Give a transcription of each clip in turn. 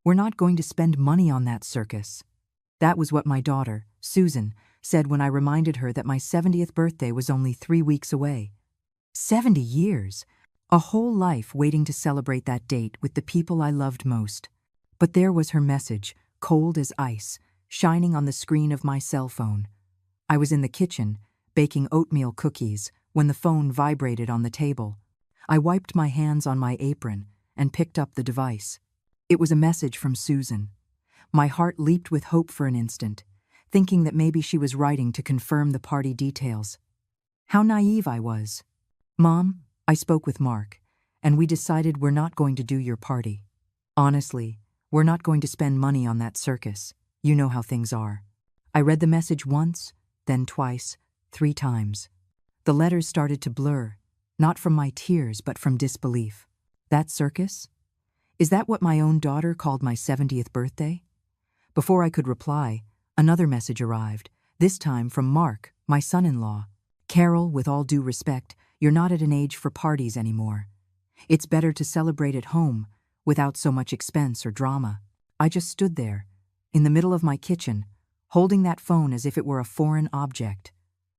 We're not going to spend money on that circus." That was what my daughter, Susan, said when I reminded her that my 70th birthday was only 3 weeks away. 70 years! A whole life waiting to celebrate that date with the people I loved most. But there was her message, cold as ice, shining on the screen of my cell phone. I was in the kitchen, baking oatmeal cookies, when the phone vibrated on the table. I wiped my hands on my apron and picked up the device. It was a message from Susan. My heart leaped with hope for an instant, thinking that maybe she was writing to confirm the party details. How naive I was. "Mom, I spoke with Mark, and we decided we're not going to do your party. Honestly, we're not going to spend money on that circus. You know how things are." I read the message once, then twice, 3 times. The letters started to blur, not from my tears but from disbelief. That circus? Is that what my own daughter called my 70th birthday? Before I could reply, another message arrived, this time from Mark, my son-in-law. "Carol, with all due respect, you're not at an age for parties anymore. It's better to celebrate at home, without so much expense or drama." I just stood there, in the middle of my kitchen, holding that phone as if it were a foreign object.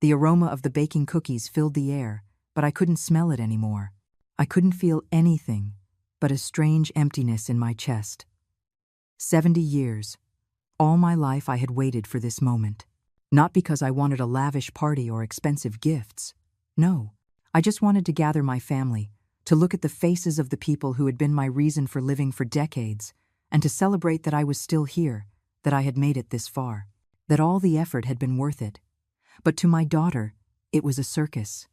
The aroma of the baking cookies filled the air, but I couldn't smell it anymore. I couldn't feel anything but a strange emptiness in my chest. 70 years. All my life I had waited for this moment. Not because I wanted a lavish party or expensive gifts. No, I just wanted to gather my family, to look at the faces of the people who had been my reason for living for decades, and to celebrate that I was still here, that I had made it this far, that all the effort had been worth it. But to my daughter, it was a circus.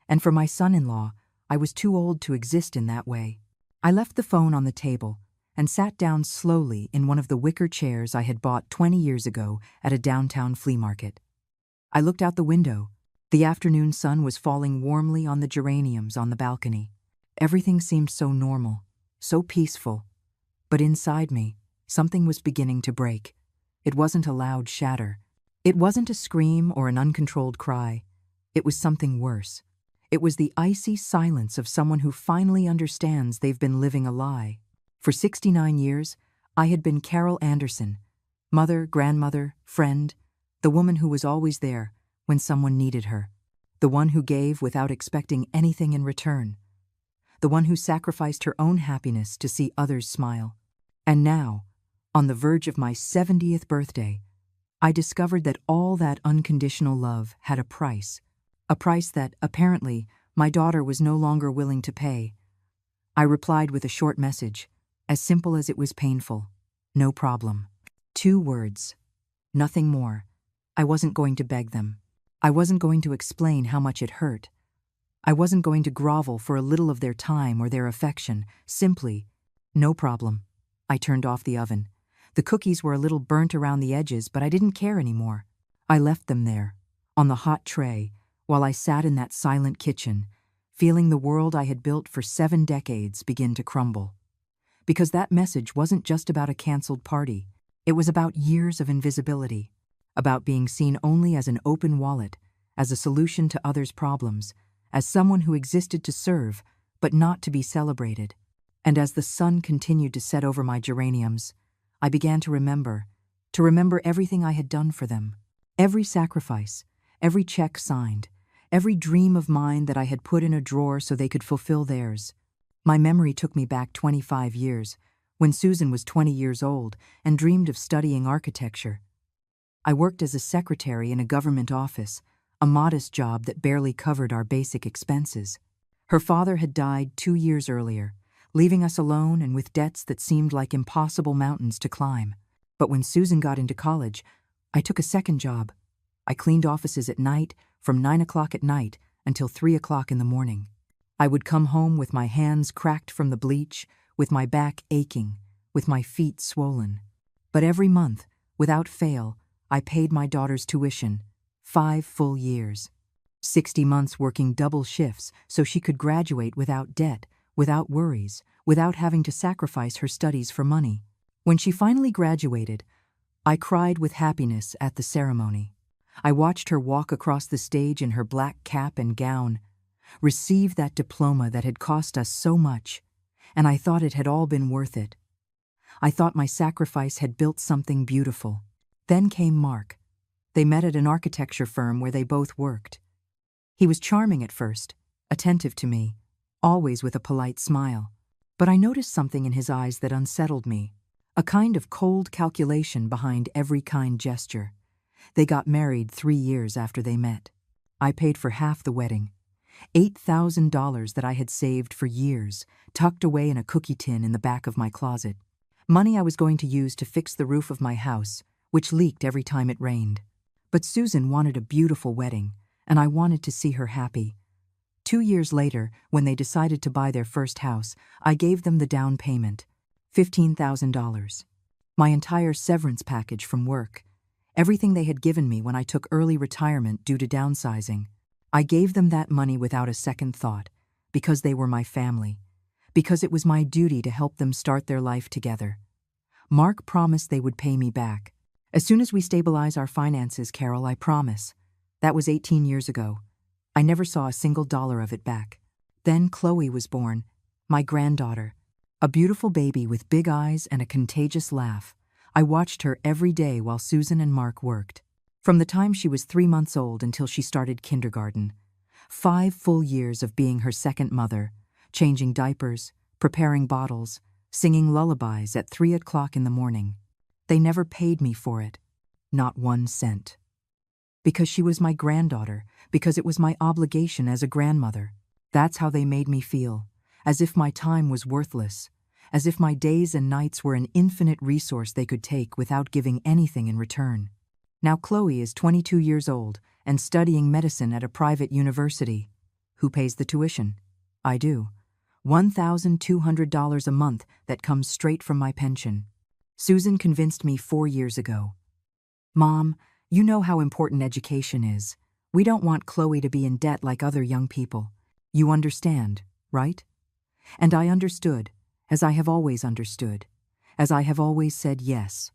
And for my son-in-law, I was too old to exist in that way. I left the phone on the table and sat down slowly in one of the wicker chairs I had bought 20 years ago at a downtown flea market. I looked out the window. The afternoon sun was falling warmly on the geraniums on the balcony. Everything seemed so normal, so peaceful. But inside me, something was beginning to break. It wasn't a loud shatter. It wasn't a scream or an uncontrolled cry. It was something worse. It was the icy silence of someone who finally understands they've been living a lie. For 69 years, I had been Carol Anderson, mother, grandmother, friend, the woman who was always there when someone needed her, the one who gave without expecting anything in return, the one who sacrificed her own happiness to see others smile. And now, on the verge of my 70th birthday, I discovered that all that unconditional love had a price that, apparently, my daughter was no longer willing to pay. I replied with a short message, as simple as it was painful. "No problem." 2 words. Nothing more. I wasn't going to beg them. I wasn't going to explain how much it hurt. I wasn't going to grovel for a little of their time or their affection. Simply, "No problem." I turned off the oven. The cookies were a little burnt around the edges, but I didn't care anymore. I left them there, on the hot tray, while I sat in that silent kitchen, feeling the world I had built for 7 decades begin to crumble. Because that message wasn't just about a canceled party. It was about years of invisibility, about being seen only as an open wallet, as a solution to others' problems, as someone who existed to serve, but not to be celebrated. And as the sun continued to set over my geraniums, I began to remember everything I had done for them, every sacrifice, every check signed, every dream of mine that I had put in a drawer so they could fulfill theirs. My memory took me back 25 years, when Susan was 20 years old and dreamed of studying architecture. I worked as a secretary in a government office, a modest job that barely covered our basic expenses. Her father had died 2 years earlier, leaving us alone and with debts that seemed like impossible mountains to climb. But when Susan got into college, I took a second job. I cleaned offices at night, from 9 o'clock at night until 3 o'clock in the morning. I would come home with my hands cracked from the bleach, with my back aching, with my feet swollen. But every month, without fail, I paid my daughter's tuition, 5 full years. 60 months working double shifts so she could graduate without debt, without worries, without having to sacrifice her studies for money. When she finally graduated, I cried with happiness at the ceremony. I watched her walk across the stage in her black cap and gown, receive that diploma that had cost us so much, and I thought it had all been worth it. I thought my sacrifice had built something beautiful. Then came Mark. They met at an architecture firm where they both worked. He was charming at first, attentive to me, always with a polite smile. But I noticed something in his eyes that unsettled me, a kind of cold calculation behind every kind gesture. They got married 3 years after they met. I paid for half the wedding, $8,000 that I had saved for years, tucked away in a cookie tin in the back of my closet. Money I was going to use to fix the roof of my house, which leaked every time it rained. But Susan wanted a beautiful wedding, and I wanted to see her happy. 2 years later, when they decided to buy their first house, I gave them the down payment, $15,000. My entire severance package from work, everything they had given me when I took early retirement due to downsizing. I gave them that money without a second thought, because they were my family, because it was my duty to help them start their life together. Mark promised they would pay me back. As soon as we stabilize our finances, Carol, I promise. That was 18 years ago. I never saw a single dollar of it back. Then Chloe was born, my granddaughter, a beautiful baby with big eyes and a contagious laugh. I watched her every day while Susan and Mark worked. From the time she was 3 months old until she started kindergarten. 5 full years of being her second mother, changing diapers, preparing bottles, singing lullabies at 3 o'clock in the morning. They never paid me for it, not 1 cent. Because she was my granddaughter, because it was my obligation as a grandmother. That's how they made me feel, as if my time was worthless, as if my days and nights were an infinite resource they could take without giving anything in return. Now Chloe is 22 years old and studying medicine at a private university. Who pays the tuition? I do. $1,200 a month that comes straight from my pension. Susan convinced me 4 years ago. Mom, you know how important education is. We don't want Chloe to be in debt like other young people. You understand, right? And I understood, as I have always understood, as I have always said yes.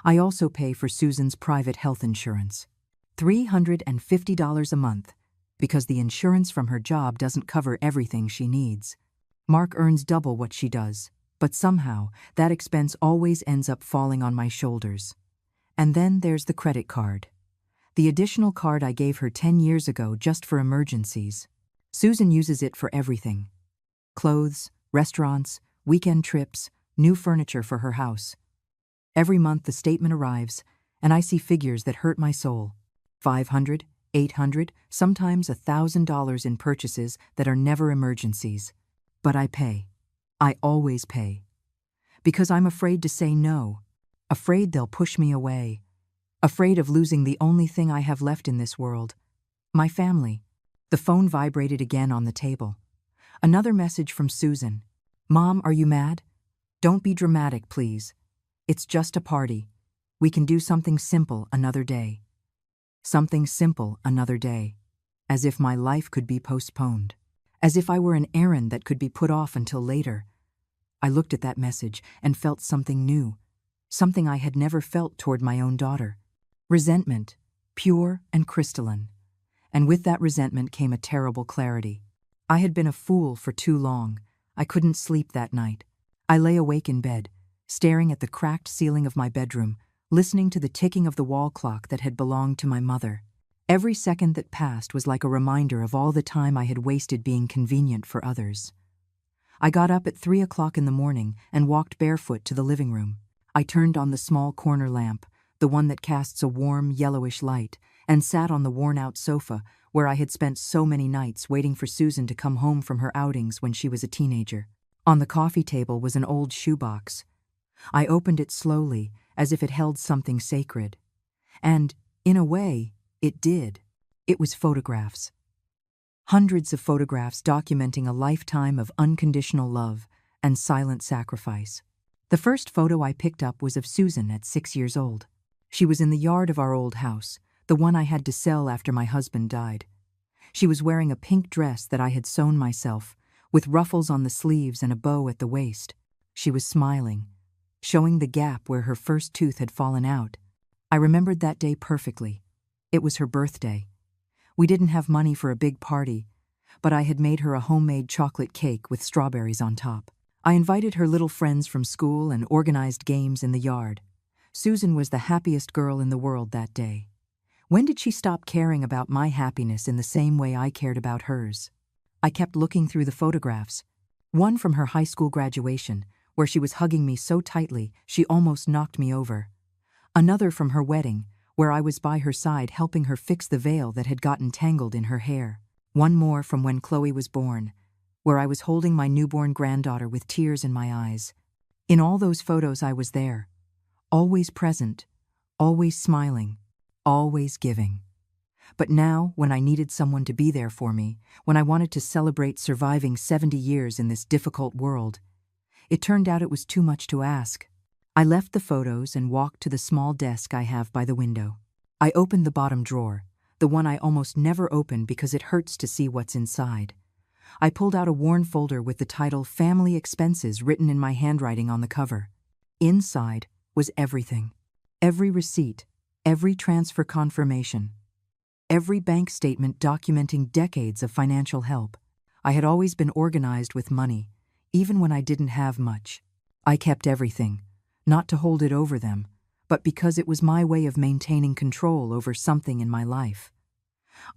I also pay for Susan's private health insurance, $350 a month, because the insurance from her job doesn't cover everything she needs. Mark earns double what she does, but somehow that expense always ends up falling on my shoulders. And then there's the credit card. The additional card I gave her 10 years ago just for emergencies. Susan uses it for everything. Clothes, restaurants, weekend trips, new furniture for her house. Every month the statement arrives, and I see figures that hurt my soul. $500, $800, sometimes $1,000 in purchases that are never emergencies. But I pay. I always pay. Because I'm afraid to say no. Afraid they'll push me away. Afraid of losing the only thing I have left in this world. My family. The phone vibrated again on the table. Another message from Susan. Mom, are you mad? Don't be dramatic, please. It's just a party. We can do something simple another day. Something simple another day. As if my life could be postponed. As if I were an errand that could be put off until later. I looked at that message and felt something new. Something I had never felt toward my own daughter. Resentment, pure and crystalline. And with that resentment came a terrible clarity. I had been a fool for too long. I couldn't sleep that night. I lay awake in bed, staring at the cracked ceiling of my bedroom, listening to the ticking of the wall clock that had belonged to my mother. Every second that passed was like a reminder of all the time I had wasted being convenient for others. I got up at 3 o'clock in the morning and walked barefoot to the living room. I turned on the small corner lamp, the one that casts a warm, yellowish light, and sat on the worn-out sofa where I had spent so many nights waiting for Susan to come home from her outings when she was a teenager. On the coffee table was an old shoebox. I opened it slowly, as if it held something sacred. And, in a way, it did. It was photographs. Hundreds of photographs documenting a lifetime of unconditional love and silent sacrifice. The first photo I picked up was of Susan at 6 years old. She was in the yard of our old house, the one I had to sell after my husband died. She was wearing a pink dress that I had sewn myself, with ruffles on the sleeves and a bow at the waist. She was smiling, showing the gap where her first tooth had fallen out. I remembered that day perfectly. It was her birthday. We didn't have money for a big party, but I had made her a homemade chocolate cake with strawberries on top. I invited her little friends from school and organized games in the yard. Susan was the happiest girl in the world that day. When did she stop caring about my happiness in the same way I cared about hers? I kept looking through the photographs. One from her high school graduation, where she was hugging me so tightly she almost knocked me over. Another from her wedding, where I was by her side helping her fix the veil that had gotten tangled in her hair. One more from when Chloe was born, where I was holding my newborn granddaughter with tears in my eyes. In all those photos I was there, always present, always smiling, always giving. But now, when I needed someone to be there for me, when I wanted to celebrate surviving 70 years in this difficult world, it turned out it was too much to ask. I left the photos and walked to the small desk I have by the window. I opened the bottom drawer, the one I almost never open because it hurts to see what's inside. I pulled out a worn folder with the title Family Expenses written in my handwriting on the cover. Inside was everything. Every receipt, every transfer confirmation, every bank statement documenting decades of financial help. I had always been organized with money, even when I didn't have much. I kept everything, not to hold it over them, but because it was my way of maintaining control over something in my life.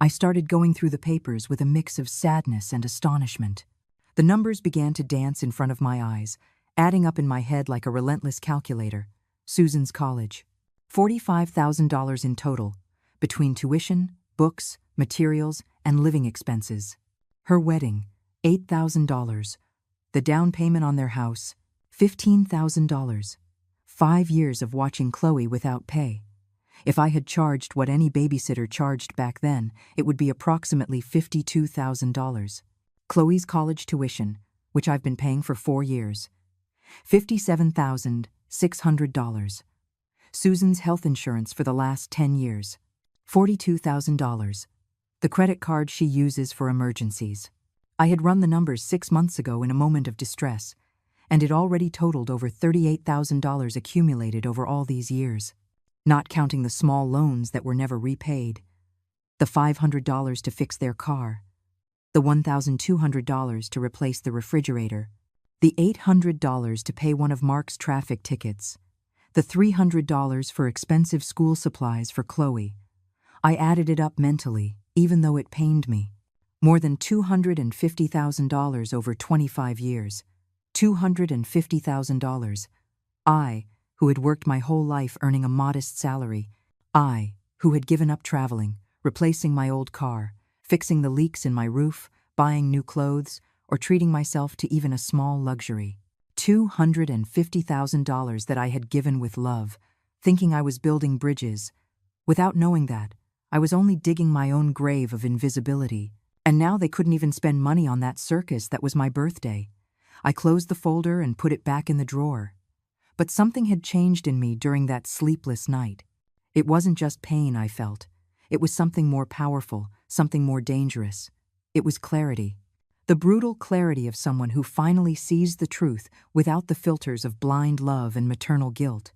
I started going through the papers with a mix of sadness and astonishment. The numbers began to dance in front of my eyes, adding up in my head like a relentless calculator. Susan's college. $45,000 in total, between tuition, books, materials, and living expenses. Her wedding, $8,000. The down payment on their house, $15,000. 5 years of watching Chloe without pay. If I had charged what any babysitter charged back then, it would be approximately $52,000. Chloe's college tuition, which I've been paying for 4 years, $57,600. Susan's health insurance for the last 10 years, $42,000. The credit card she uses for emergencies. I had run the numbers 6 months ago in a moment of distress, and it already totaled over $38,000 accumulated over all these years, not counting the small loans that were never repaid, the $500 to fix their car, the $1,200 to replace the refrigerator, the $800 to pay one of Mark's traffic tickets, the $300 for expensive school supplies for Chloe. I added it up mentally, even though it pained me. More than $250,000 over 25 years. $250,000. I, who had worked my whole life earning a modest salary. I, who had given up traveling, replacing my old car, fixing the leaks in my roof, buying new clothes, or treating myself to even a small luxury. $250,000 that I had given with love, thinking I was building bridges. Without knowing that, I was only digging my own grave of invisibility. And now they couldn't even spend money on that circus that was my birthday. I closed the folder and put it back in the drawer. But something had changed in me during that sleepless night. It wasn't just pain I felt. It was something more powerful, something more dangerous. It was clarity. The brutal clarity of someone who finally sees the truth without the filters of blind love and maternal guilt.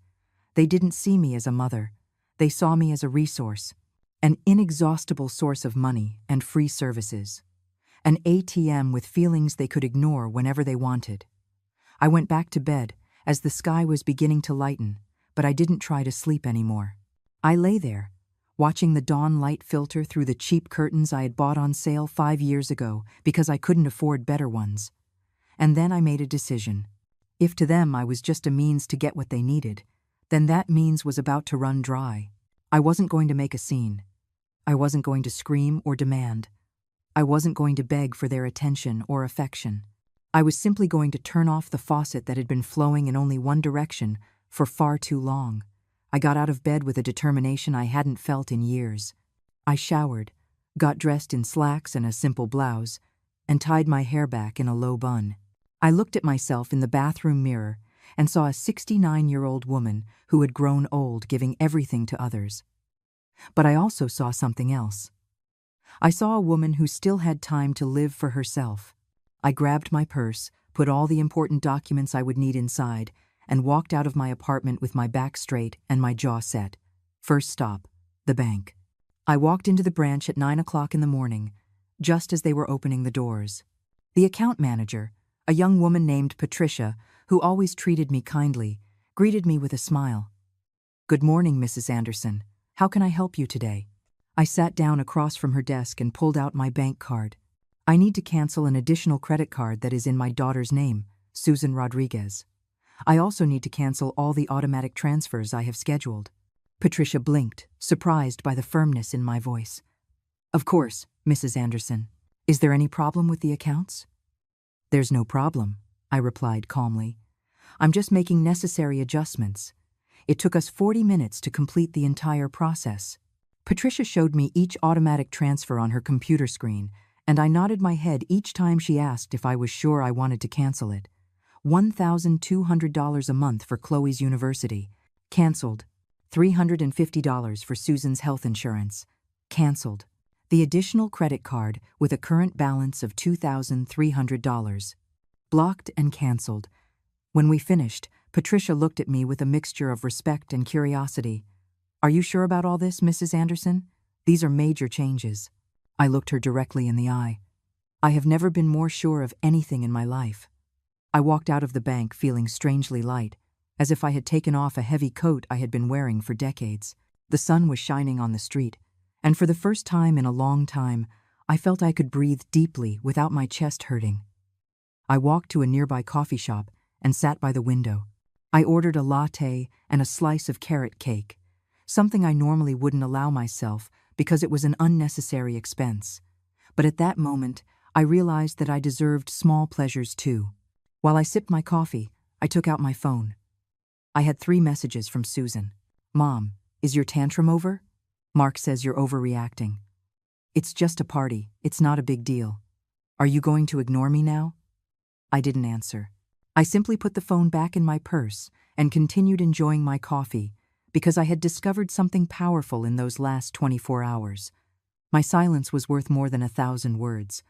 They didn't see me as a mother. They saw me as a resource, an inexhaustible source of money and free services, an ATM with feelings they could ignore whenever they wanted. I went back to bed as the sky was beginning to lighten, but I didn't try to sleep anymore. I lay there, watching the dawn light filter through the cheap curtains I had bought on sale 5 years ago because I couldn't afford better ones. And then I made a decision. If to them I was just a means to get what they needed, then that means was about to run dry. I wasn't going to make a scene. I wasn't going to scream or demand. I wasn't going to beg for their attention or affection. I was simply going to turn off the faucet that had been flowing in only one direction for far too long. I got out of bed with a determination I hadn't felt in years. I showered, got dressed in slacks and a simple blouse, and tied my hair back in a low bun. I looked at myself in the bathroom mirror and saw a 69-year-old woman who had grown old giving everything to others. But I also saw something else. I saw a woman who still had time to live for herself. I grabbed my purse, put all the important documents I would need inside, and walked out of my apartment with my back straight and my jaw set. First stop, the bank. I walked into the branch at 9 o'clock in the morning, just as they were opening the doors. The account manager, A young woman named Patricia, who always treated me kindly, greeted me with a smile. "Good morning, Mrs. Anderson. How can I help you today?" I sat down across from her desk and pulled out my bank card. "I need to cancel an additional credit card that is in my daughter's name, Susan Rodriguez. I also need to cancel all the automatic transfers I have scheduled." Patricia blinked, surprised by the firmness in my voice. "Of course, Mrs. Anderson. Is there any problem with the accounts?" "There's no problem," I replied calmly. "I'm just making necessary adjustments. It took us 40 minutes to complete the entire process." Patricia showed me each automatic transfer on her computer screen, and I nodded my head each time she asked if I was sure I wanted to cancel it. $1,200 a month for Chloe's university. Canceled. $350 for Susan's health insurance. Canceled. The additional credit card with a current balance of $2,300. Blocked and canceled. When we finished, Patricia looked at me with a mixture of respect and curiosity. "Are you sure about all this, Mrs. Anderson? These are major changes." I looked her directly in the eye. I have never been more sure of anything in my life. I walked out of the bank feeling strangely light, as if I had taken off a heavy coat I had been wearing for decades. The sun was shining on the street, and for the first time in a long time, I felt I could breathe deeply without my chest hurting. I walked to a nearby coffee shop and sat by the window. I ordered a latte and a slice of carrot cake, something I normally wouldn't allow myself because it was an unnecessary expense. But at that moment, I realized that I deserved small pleasures too. While I sipped my coffee, I took out my phone. I had 3 messages from Susan. "Mom, is your tantrum over? Mark says you're overreacting. It's just a party, it's not a big deal. Are you going to ignore me now?" I didn't answer. I simply put the phone back in my purse and continued enjoying my coffee because I had discovered something powerful in those last 24 hours. My silence was worth more than 1,000 words.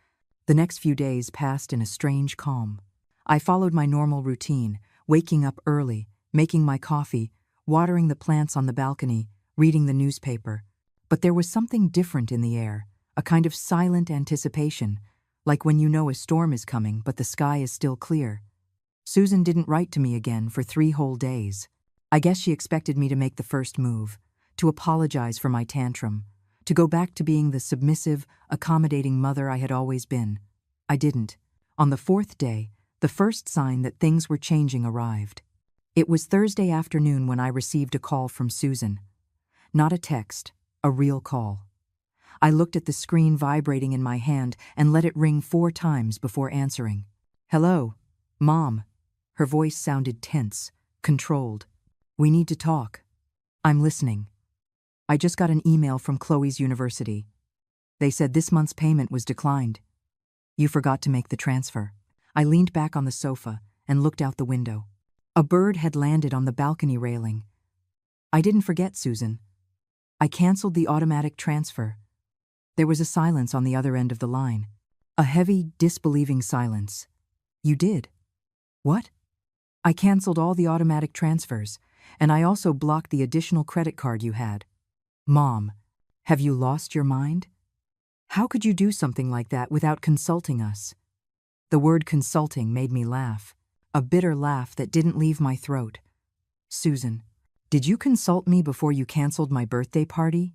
The next few days passed in a strange calm. I followed my normal routine, waking up early, making my coffee, watering the plants on the balcony, reading the newspaper. But there was something different in the air, a kind of silent anticipation, like when you know a storm is coming but the sky is still clear. Susan didn't write to me again for 3 whole days. I guess she expected me to make the first move, to apologize for my tantrum, to go back to being the submissive, accommodating mother I had always been. I didn't. On the 4th day, the first sign that things were changing arrived. It was Thursday afternoon when I received a call from Susan. Not a text, a real call. I looked at the screen vibrating in my hand and let it ring 4 times before answering. "Hello, Mom." Her voice sounded tense, controlled. "We need to talk." "I'm listening." "I just got an email from Chloe's university. They said this month's payment was declined. You forgot to make the transfer." I leaned back on the sofa and looked out the window. A bird had landed on the balcony railing. "I didn't forget, Susan. I canceled the automatic transfer." There was a silence on the other end of the line. A heavy, disbelieving silence. "You did? What?" "I canceled all the automatic transfers, and I also blocked the additional credit card you had." "Mom, have you lost your mind? How could you do something like that without consulting us?" The word consulting made me laugh, a bitter laugh that didn't leave my throat. "Susan, did you consult me before you canceled my birthday party?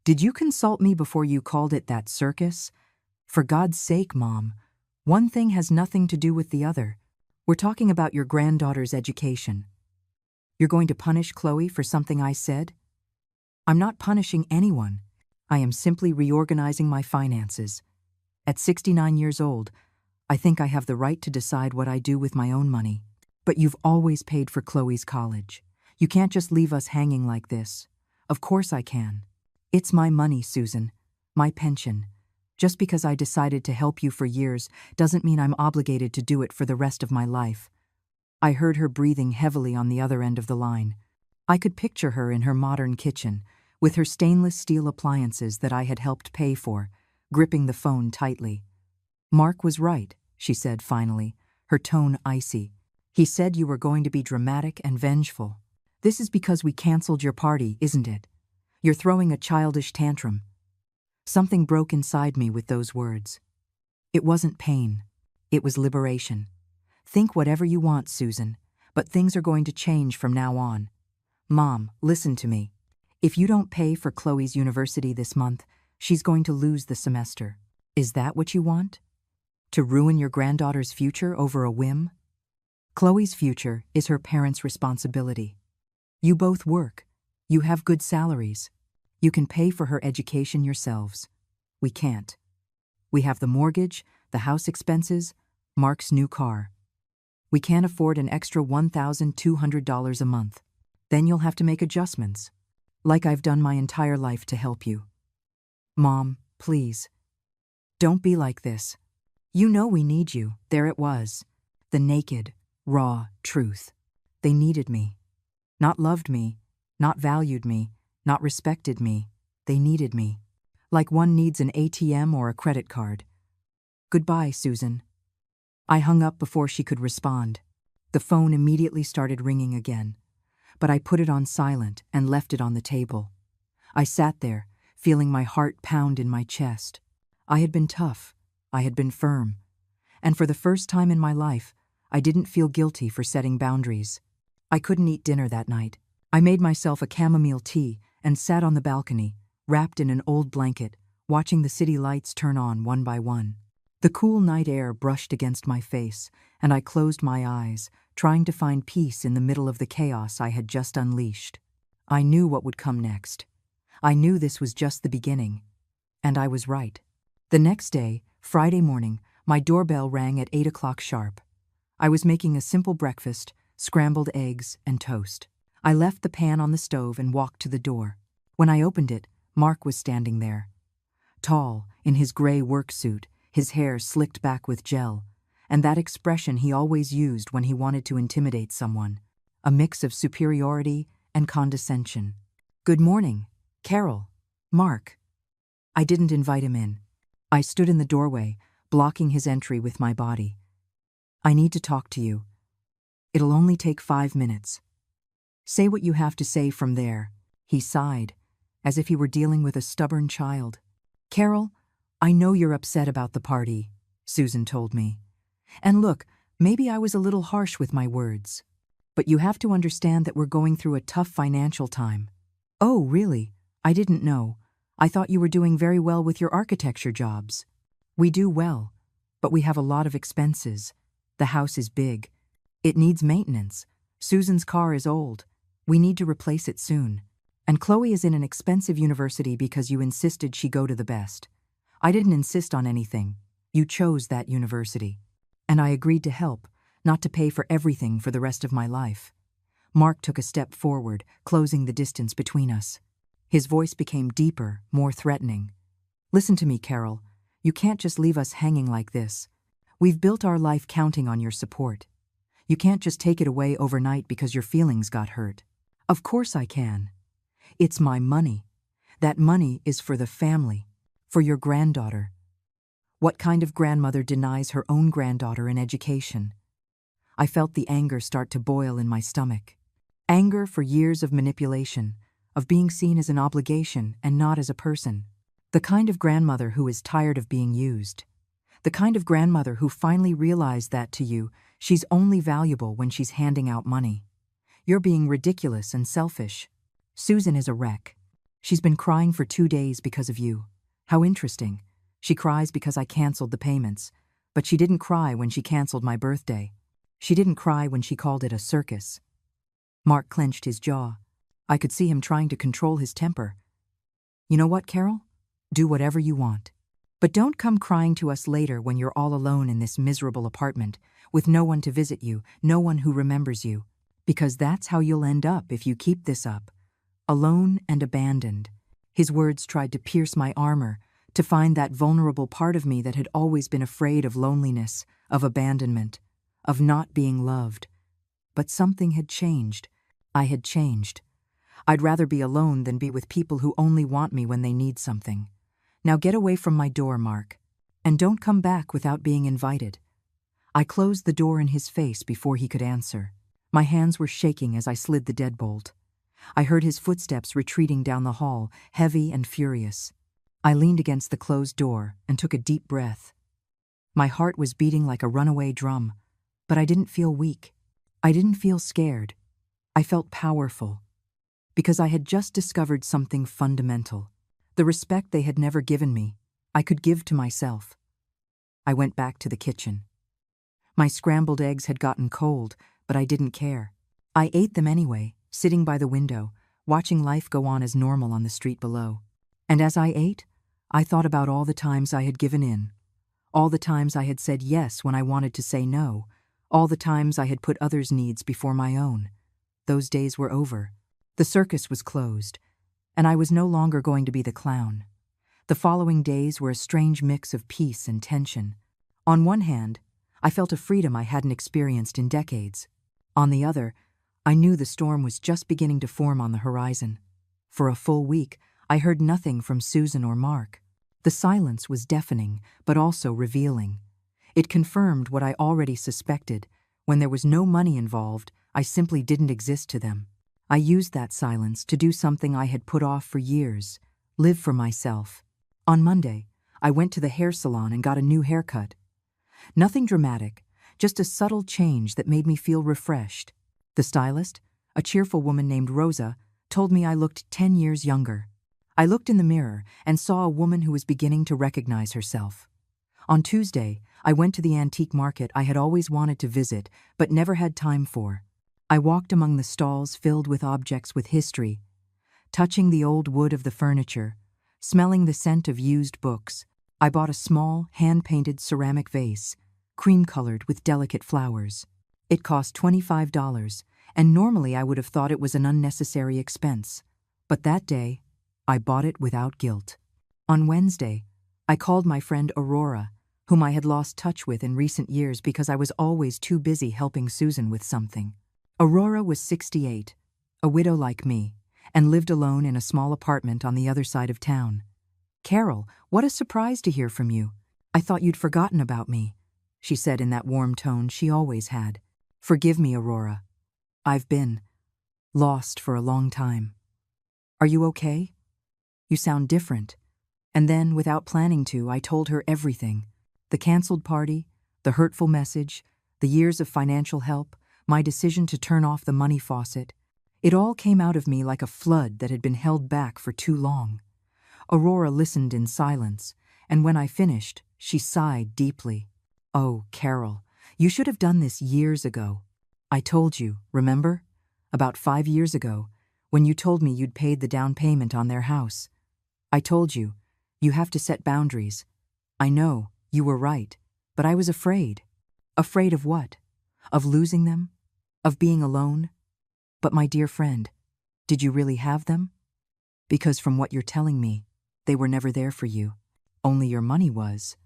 Did you consult me before you called it that circus? For God's sake, Mom, one thing has nothing to do with the other. We're talking about your granddaughter's education. You're going to punish Chloe for something I said? I'm not punishing anyone. I am simply reorganizing my finances. At 69 years old, I think I have the right to decide what I do with my own money. But you've always paid for Chloe's college. You can't just leave us hanging like this." "Of course I can. It's my money, Susan. My pension. Just because I decided to help you for years doesn't mean I'm obligated to do it for the rest of my life." I heard her breathing heavily on the other end of the line. I could picture her in her modern kitchen, with her stainless steel appliances that I had helped pay for, gripping the phone tightly. "Mark was right," she said finally, her tone icy. "He said you were going to be dramatic and vengeful. This is because we canceled your party, isn't it? You're throwing a childish tantrum." Something broke inside me with those words. It wasn't pain. It was liberation. Think whatever you want, Susan, but things are going to change from now on. Mom, listen to me. If you don't pay for Chloe's university this month, she's going to lose the semester. Is that what you want? To ruin your granddaughter's future over a whim? Chloe's future is her parents' responsibility. You both work. You have good salaries. You can pay for her education yourselves. We can't. We have the mortgage, the house expenses, Mark's new car. We can't afford an extra $1,200 a month. Then you'll have to make adjustments, like I've done my entire life to help you. Mom, please. Don't be like this. You know we need you. There it was. The naked, raw truth. They needed me. Not loved me, not valued me, not respected me. They needed me. Like one needs an ATM or a credit card. Goodbye, Susan. I hung up before she could respond. The phone immediately started ringing again, but I put it on silent and left it on the table. I sat there, feeling my heart pound in my chest. I had been tough. I had been firm. And for the first time in my life, I didn't feel guilty for setting boundaries. I couldn't eat dinner that night. I made myself a chamomile tea and sat on the balcony, wrapped in an old blanket, watching the city lights turn on one by one. The cool night air brushed against my face, and I closed my eyes, trying to find peace in the middle of the chaos I had just unleashed. I knew what would come next. I knew this was just the beginning. And I was right. The next day, Friday morning, my doorbell rang at 8 o'clock sharp. I was making a simple breakfast, scrambled eggs and toast. I left the pan on the stove and walked to the door. When I opened it, Mark was standing there. Tall, in his gray work suit, his hair slicked back with gel, and that expression he always used when he wanted to intimidate someone, a mix of superiority and condescension. "Good morning, Carol. Mark." I didn't invite him in. I stood in the doorway, blocking his entry with my body. "I need to talk to you. It'll only take 5 minutes." "Say what you have to say from there," he sighed, as if he were dealing with a stubborn child. "Carol, I know you're upset about the party," Susan told me. "And look, maybe I was a little harsh with my words. But you have to understand that we're going through a tough financial time." "Oh, really? I didn't know. I thought you were doing very well with your architecture jobs." "We do well, but we have a lot of expenses. The house is big. It needs maintenance. Susan's car is old. We need to replace it soon. And Chloe is in an expensive university because you insisted she go to the best. I didn't insist on anything. You chose that university. And I agreed to help, not to pay for everything for the rest of my life." Mark took a step forward, closing the distance between us. His voice became deeper, more threatening. "Listen to me, Carol. You can't just leave us hanging like this. We've built our life counting on your support. You can't just take it away overnight because your feelings got hurt." "Of course I can. It's my money. That money is for the family, for your granddaughter. What kind of grandmother denies her own granddaughter an education?" I felt the anger start to boil in my stomach. Anger for years of manipulation, of being seen as an obligation and not as a person. The kind of grandmother who is tired of being used. The kind of grandmother who finally realized that to you, she's only valuable when she's handing out money. You're being ridiculous and selfish. Susan is a wreck. She's been crying for 2 days because of you. How interesting. She cries because I canceled the payments, but she didn't cry when she canceled my birthday. She didn't cry when she called it a circus. Mark clenched his jaw. I could see him trying to control his temper. "You know what, Carol? Do whatever you want. But don't come crying to us later when you're all alone in this miserable apartment, with no one to visit you, no one who remembers you. Because that's how you'll end up if you keep this up. Alone and abandoned." His words tried to pierce my armor, to find that vulnerable part of me that had always been afraid of loneliness, of abandonment, of not being loved. But something had changed. I had changed. I'd rather be alone than be with people who only want me when they need something. Now get away from my door, Mark. And don't come back without being invited. I closed the door in his face before he could answer. My hands were shaking as I slid the deadbolt. I heard his footsteps retreating down the hall, heavy and furious. I leaned against the closed door and took a deep breath. My heart was beating like a runaway drum, but I didn't feel weak. I didn't feel scared. I felt powerful, because I had just discovered something fundamental. The respect they had never given me, I could give to myself. I went back to the kitchen. My scrambled eggs had gotten cold, but I didn't care. I ate them anyway, sitting by the window, watching life go on as normal on the street below. And as I ate, I thought about all the times I had given in, all the times I had said yes when I wanted to say no, all the times I had put others' needs before my own. Those days were over. The circus was closed, and I was no longer going to be the clown. The following days were a strange mix of peace and tension. On one hand, I felt a freedom I hadn't experienced in decades. On the other, I knew the storm was just beginning to form on the horizon. For a full week, I heard nothing from Susan or Mark. The silence was deafening, but also revealing. It confirmed what I already suspected. When there was no money involved, I simply didn't exist to them. I used that silence to do something I had put off for years: live for myself. On Monday, I went to the hair salon and got a new haircut. Nothing dramatic, just a subtle change that made me feel refreshed. The stylist, a cheerful woman named Rosa, told me I looked 10 years younger. I looked in the mirror and saw a woman who was beginning to recognize herself. On Tuesday, I went to the antique market I had always wanted to visit but never had time for. I walked among the stalls filled with objects with history, touching the old wood of the furniture, smelling the scent of used books. I bought a small, hand-painted ceramic vase, cream-colored with delicate flowers. It cost $25, and normally I would have thought it was an unnecessary expense. But that day, I bought it without guilt. On Wednesday, I called my friend Aurora, whom I had lost touch with in recent years because I was always too busy helping Susan with something. Aurora was 68, a widow like me, and lived alone in a small apartment on the other side of town. "Carol, what a surprise to hear from you. I thought you'd forgotten about me," she said in that warm tone she always had. "Forgive me, Aurora. I've been lost for a long time. Are you okay? You sound different." And then, without planning to, I told her everything. The canceled party, the hurtful message, the years of financial help, my decision to turn off the money faucet. It all came out of me like a flood that had been held back for too long. Aurora listened in silence, and when I finished, she sighed deeply. "Oh, Carol, you should have done this years ago. I told you, remember? About 5 years ago, when you told me you'd paid the down payment on their house. I told you, you have to set boundaries. I know, you were right, but I was afraid. Afraid of what? Of losing them? Of being alone? But my dear friend, did you really have them? Because from what you're telling me, they were never there for you. Only your money was."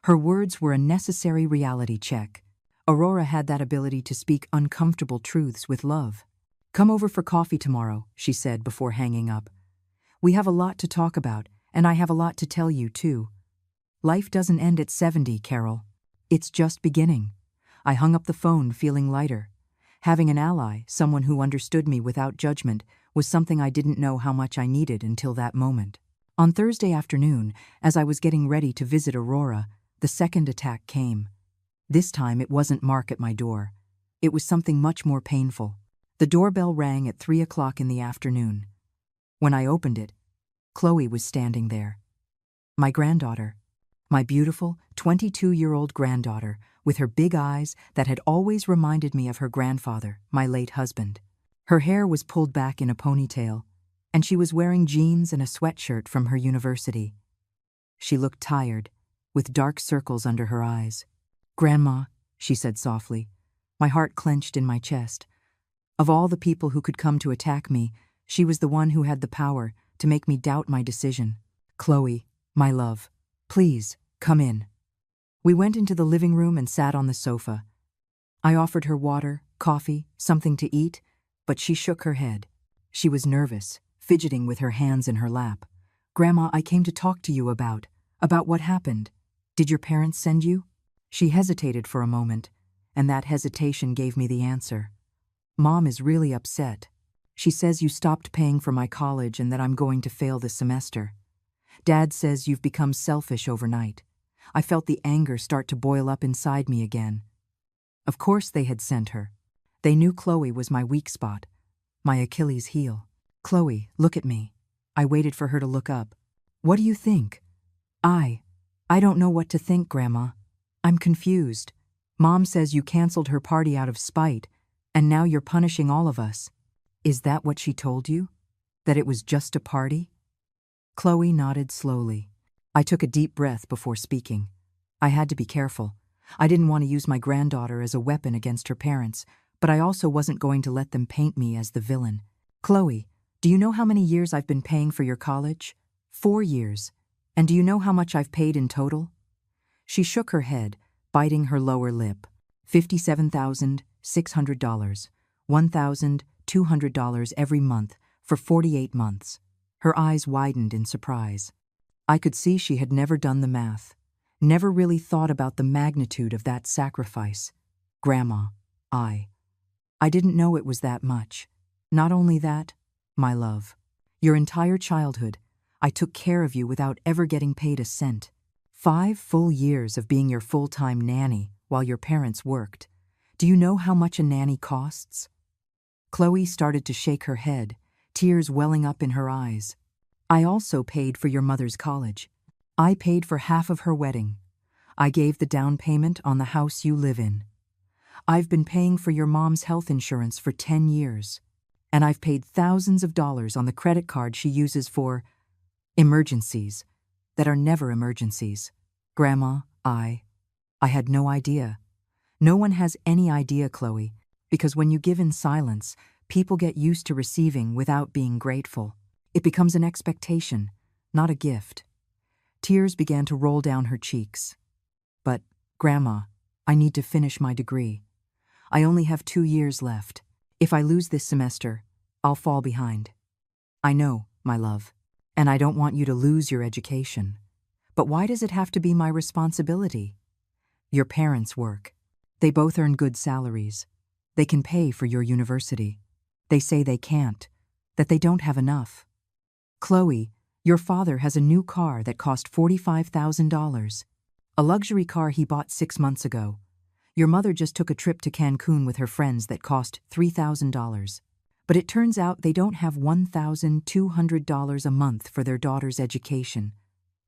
Her words were a necessary reality check. Aurora had that ability to speak uncomfortable truths with love. "Come over for coffee tomorrow," she said before hanging up. "We have a lot to talk about, and I have a lot to tell you, too. Life doesn't end at 70, Carol. It's just beginning." I hung up the phone feeling lighter. Having an ally, someone who understood me without judgment, was something I didn't know how much I needed until that moment. On Thursday afternoon, as I was getting ready to visit Aurora, the second attack came. This time it wasn't Mark at my door. It was something much more painful. The doorbell rang at 3 o'clock in the afternoon. When I opened it, Chloe was standing there. My granddaughter. My beautiful, 22-year-old granddaughter, with her big eyes that had always reminded me of her grandfather, my late husband. Her hair was pulled back in a ponytail, and she was wearing jeans and a sweatshirt from her university. She looked tired, with dark circles under her eyes. "Grandma," she said softly. My heart clenched in my chest. Of all the people who could come to attack me, she was the one who had the power to make me doubt my decision. "Chloe, my love, please, come in." We went into the living room and sat on the sofa. I offered her water, coffee, something to eat, but she shook her head. She was nervous, fidgeting with her hands in her lap. "Grandma, I came to talk to you about what happened. Did your parents send you?" She hesitated for a moment, and that hesitation gave me the answer. "Mom is really upset. She says you stopped paying for my college and that I'm going to fail this semester. Dad says you've become selfish overnight. I felt the anger start to boil up inside me again. Of course they had sent her. They knew Chloe was my weak spot, my Achilles heel. Chloe, look at me. I waited for her to look up. What do you think? I don't know what to think, Grandma. I'm confused. Mom says you canceled her party out of spite, and now you're punishing all of us. Is that what she told you? That it was just a party? Chloe nodded slowly. I took a deep breath before speaking. I had to be careful. I didn't want to use my granddaughter as a weapon against her parents, but I also wasn't going to let them paint me as the villain. Chloe, do you know how many years I've been paying for your college? 4 years. And do you know how much I've paid in total? She shook her head, biting her lower lip. $57,600. $1,200 every month for 48 months. Her eyes widened in surprise. I could see she had never done the math, never really thought about the magnitude of that sacrifice. Grandma, I didn't know it was that much. Not only that, my love, your entire childhood, I took care of you without ever getting paid a cent. 5 full years of being your full-time nanny while your parents worked. Do you know how much a nanny costs? Chloe started to shake her head, tears welling up in her eyes. I also paid for your mother's college. I paid for half of her wedding. I gave the down payment on the house you live in. I've been paying for your mom's health insurance for 10 years. And I've paid thousands of dollars on the credit card she uses for emergencies that are never emergencies. Grandma, I had no idea. No one has any idea, Chloe, because when you give in silence, people get used to receiving without being grateful. It becomes an expectation, not a gift. Tears began to roll down her cheeks. But, Grandma, I need to finish my degree. I only have 2 years left. If I lose this semester, I'll fall behind. I know, my love, and I don't want you to lose your education. But why does it have to be my responsibility? Your parents work. They both earn good salaries. They can pay for your university. They say they can't, that they don't have enough. Chloe, your father has a new car that cost $45,000. A luxury car he bought 6 months ago. Your mother just took a trip to Cancun with her friends that cost $3,000. But it turns out they don't have $1,200 a month for their daughter's education.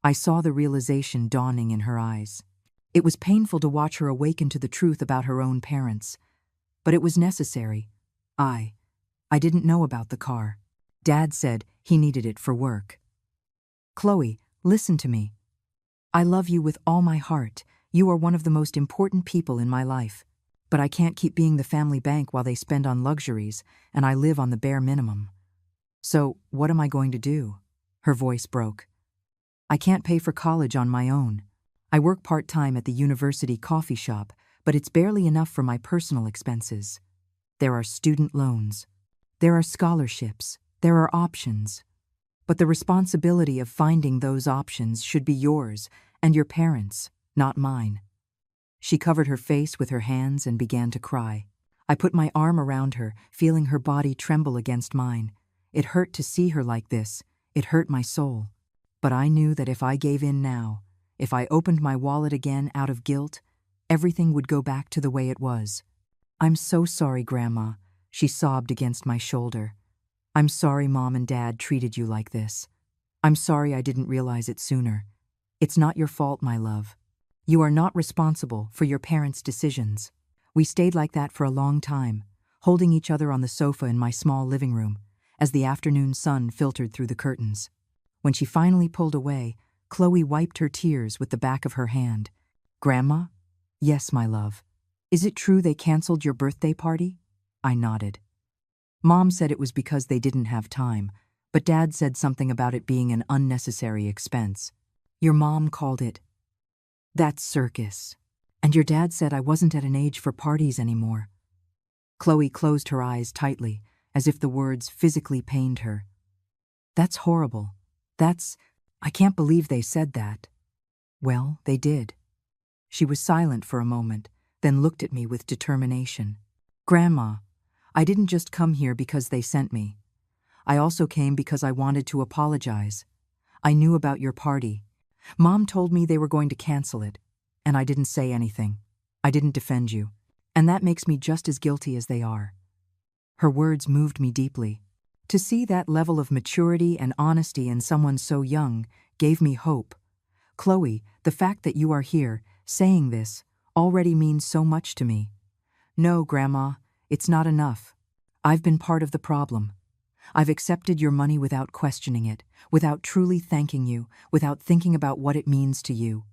I saw the realization dawning in her eyes. It was painful to watch her awaken to the truth about her own parents. But it was necessary. I didn't know about the car. Dad said he needed it for work. Chloe, listen to me. I love you with all my heart. You are one of the most important people in my life. But I can't keep being the family bank while they spend on luxuries, and I live on the bare minimum. So, what am I going to do? Her voice broke. I can't pay for college on my own. I work part-time at the university coffee shop, but it's barely enough for my personal expenses. There are student loans. There are scholarships. There are options. But the responsibility of finding those options should be yours and your parents', not mine. She covered her face with her hands and began to cry. I put my arm around her, feeling her body tremble against mine. It hurt to see her like this. It hurt my soul. But I knew that if I gave in now, if I opened my wallet again out of guilt, everything would go back to the way it was. I'm so sorry, Grandma, she sobbed against my shoulder. I'm sorry Mom and Dad treated you like this. I'm sorry I didn't realize it sooner. It's not your fault, my love. You are not responsible for your parents' decisions. We stayed like that for a long time, holding each other on the sofa in my small living room, as the afternoon sun filtered through the curtains. When she finally pulled away, Chloe wiped her tears with the back of her hand. Grandma? Yes, my love. Is it true they canceled your birthday party? I nodded. Mom said it was because they didn't have time, but Dad said something about it being an unnecessary expense. Your mom called it, "That's circus." And your dad said I wasn't at an age for parties anymore. Chloe closed her eyes tightly, as if the words physically pained her. That's horrible. I can't believe they said that. Well, they did. She was silent for a moment, then looked at me with determination. Grandma, I didn't just come here because they sent me. I also came because I wanted to apologize. I knew about your party. Mom told me they were going to cancel it, and I didn't say anything. I didn't defend you, and that makes me just as guilty as they are." Her words moved me deeply. To see that level of maturity and honesty in someone so young gave me hope. "Chloe, the fact that you are here, saying this, already means so much to me." "No, Grandma, it's not enough. I've been part of the problem. I've accepted your money without questioning it, without truly thanking you, without thinking about what it means to you.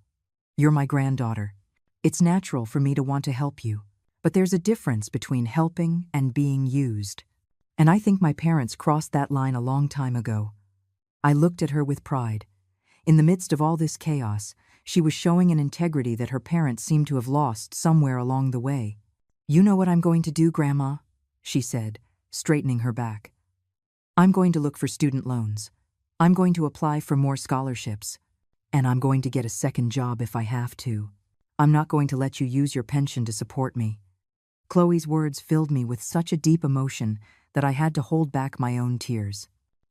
You're my granddaughter. It's natural for me to want to help you, but there's a difference between helping and being used. And I think my parents crossed that line a long time ago." I looked at her with pride. In the midst of all this chaos, she was showing an integrity that her parents seemed to have lost somewhere along the way. "You know what I'm going to do, Grandma," she said, straightening her back. "I'm going to look for student loans. I'm going to apply for more scholarships. And I'm going to get a second job if I have to. I'm not going to let you use your pension to support me." Chloe's words filled me with such a deep emotion that I had to hold back my own tears.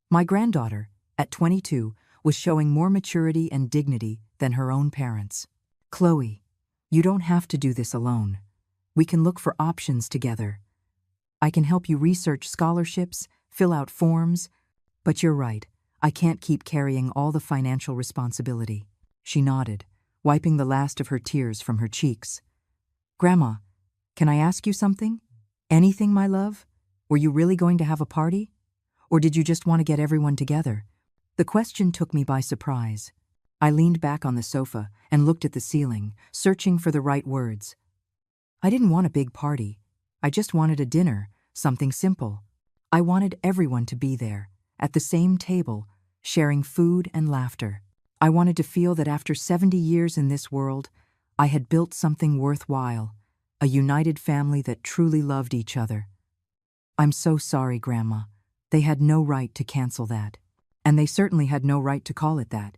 My granddaughter, at 22, was showing more maturity and dignity than her own parents. "Chloe, you don't have to do this alone. We can look for options together. I can help you research scholarships, fill out forms, but you're right, I can't keep carrying all the financial responsibility." She nodded, wiping the last of her tears from her cheeks. "Grandma, can I ask you something? Anything, my love? Were you really going to have a party? Or did you just want to get everyone together?" The question took me by surprise. I leaned back on the sofa and looked at the ceiling, searching for the right words. I didn't want a big party. I just wanted a dinner, something simple. I wanted everyone to be there, at the same table, sharing food and laughter. I wanted to feel that after 70 years in this world, I had built something worthwhile, a united family that truly loved each other. "I'm so sorry, Grandma. They had no right to cancel that. And they certainly had no right to call it that.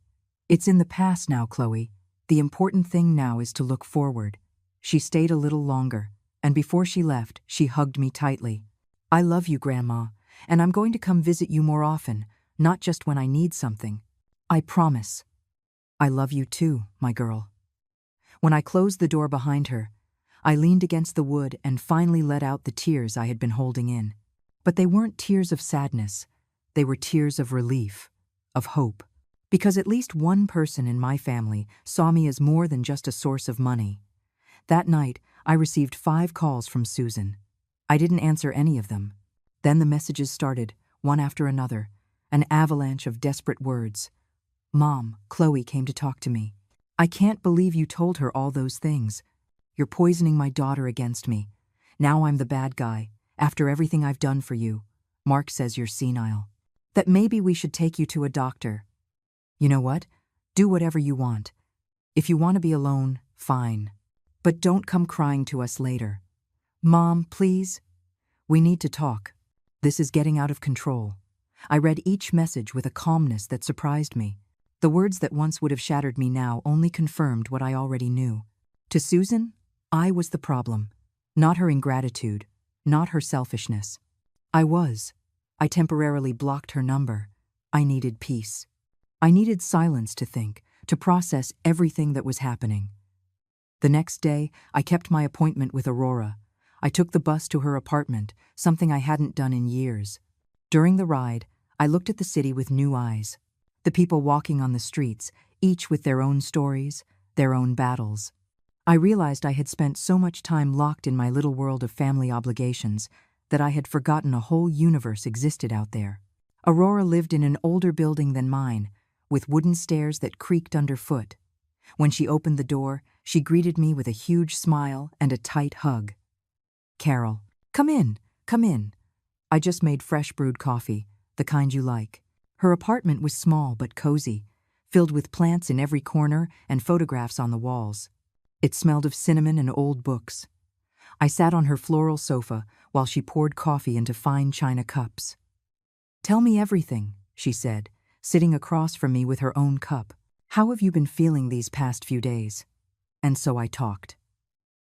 It's in the past now, Chloe. The important thing now is to look forward." She stayed a little longer, and before she left, she hugged me tightly. "I love you, Grandma, and I'm going to come visit you more often, not just when I need something. I promise." "I love you too, my girl." When I closed the door behind her, I leaned against the wood and finally let out the tears I had been holding in. But they weren't tears of sadness. They were tears of relief, of hope. Because at least one person in my family saw me as more than just a source of money. That night, I received 5 calls from Susan. I didn't answer any of them. Then the messages started, one after another, an avalanche of desperate words. "Mom, Chloe came to talk to me. I can't believe you told her all those things. You're poisoning my daughter against me. Now I'm the bad guy, after everything I've done for you. Mark says you're senile. That maybe we should take you to a doctor. You know what? Do whatever you want. If you want to be alone, fine. But don't come crying to us later. Mom, please. We need to talk. This is getting out of control." I read each message with a calmness that surprised me. The words that once would have shattered me now only confirmed what I already knew. To Susan, I was the problem. Not her ingratitude, not her selfishness. I temporarily blocked her number. I needed peace. I needed silence to think, to process everything that was happening. The next day, I kept my appointment with Aurora. I took the bus to her apartment, something I hadn't done in years. During the ride, I looked at the city with new eyes. The people walking on the streets, each with their own stories, their own battles. I realized I had spent so much time locked in my little world of family obligations that I had forgotten a whole universe existed out there. Aurora lived in an older building than mine, with wooden stairs that creaked underfoot. When she opened the door, she greeted me with a huge smile and a tight hug. "Carol, come in, come in. I just made fresh brewed coffee, the kind you like." Her apartment was small but cozy, filled with plants in every corner and photographs on the walls. It smelled of cinnamon and old books. I sat on her floral sofa while she poured coffee into fine china cups. "Tell me everything," she said, sitting across from me with her own cup. "How have you been feeling these past few days?" And so I talked.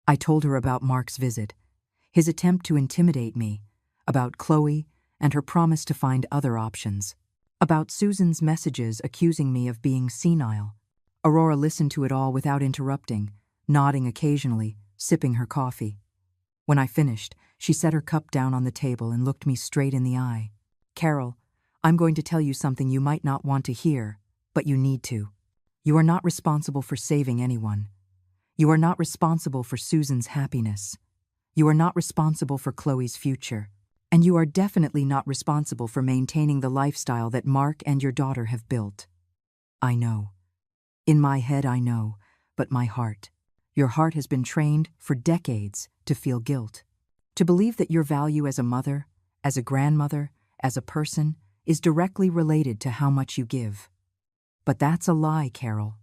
I told her about Mark's visit, his attempt to intimidate me, about Chloe and her promise to find other options, about Susan's messages accusing me of being senile. Aurora listened to it all without interrupting, nodding occasionally, sipping her coffee. When I finished, she set her cup down on the table and looked me straight in the eye. Carol, I'm going to tell you something you might not want to hear, but you need to. You are not responsible for saving anyone. You are not responsible for Susan's happiness. You are not responsible for Chloe's future. And you are definitely not responsible for maintaining the lifestyle that Mark and your daughter have built. I know. In my head I know, but my heart. Your heart has been trained for decades to feel guilt. To believe that your value as a mother, as a grandmother, as a person, is directly related to how much you give. But that's a lie, Carol.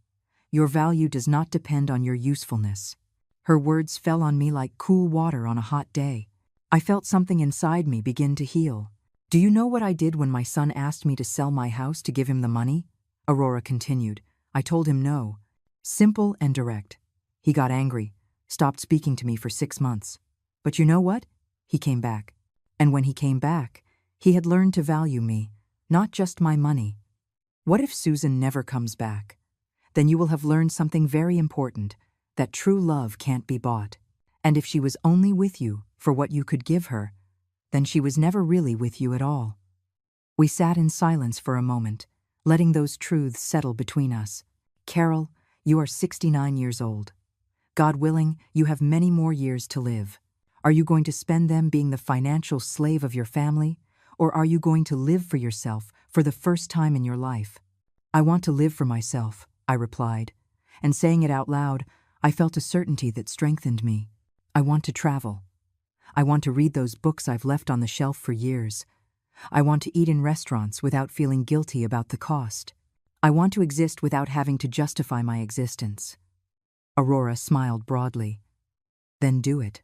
Your value does not depend on your usefulness. Her words fell on me like cool water on a hot day. I felt something inside me begin to heal. Do you know what I did when my son asked me to sell my house to give him the money? Aurora continued. I told him no. Simple and direct. He got angry, stopped speaking to me for 6 months. But you know what? He came back. And when he came back, he had learned to value me, not just my money. What if Susan never comes back? Then you will have learned something very important, that true love can't be bought. And if she was only with you for what you could give her, then she was never really with you at all. We sat in silence for a moment, letting those truths settle between us. Carol, you are 69 years old. God willing, you have many more years to live. Are you going to spend them being the financial slave of your family, or are you going to live for yourself for the first time in your life? I want to live for myself, I replied, and saying it out loud, I felt a certainty that strengthened me. I want to travel. I want to read those books I've left on the shelf for years. I want to eat in restaurants without feeling guilty about the cost. I want to exist without having to justify my existence. Aurora smiled broadly. Then do it.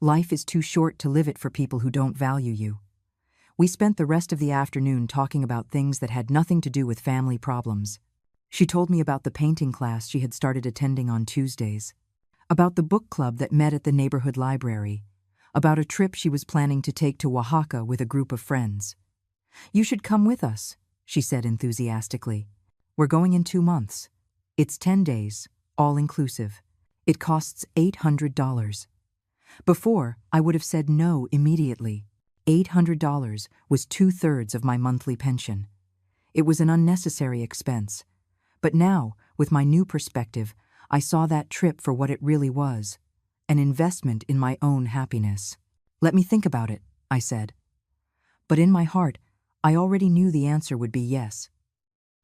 Life is too short to live it for people who don't value you. We spent the rest of the afternoon talking about things that had nothing to do with family problems. She told me about the painting class she had started attending on Tuesdays, about the book club that met at the neighborhood library, about a trip she was planning to take to Oaxaca with a group of friends. You should come with us, she said enthusiastically. We're going in 2 months. It's 10 days, all inclusive. It costs $800. Before, I would have said no immediately. $800 was 2/3 of my monthly pension. It was an unnecessary expense. But now, with my new perspective, I saw that trip for what it really was, an investment in my own happiness. Let me think about it, I said. But in my heart, I already knew the answer would be yes.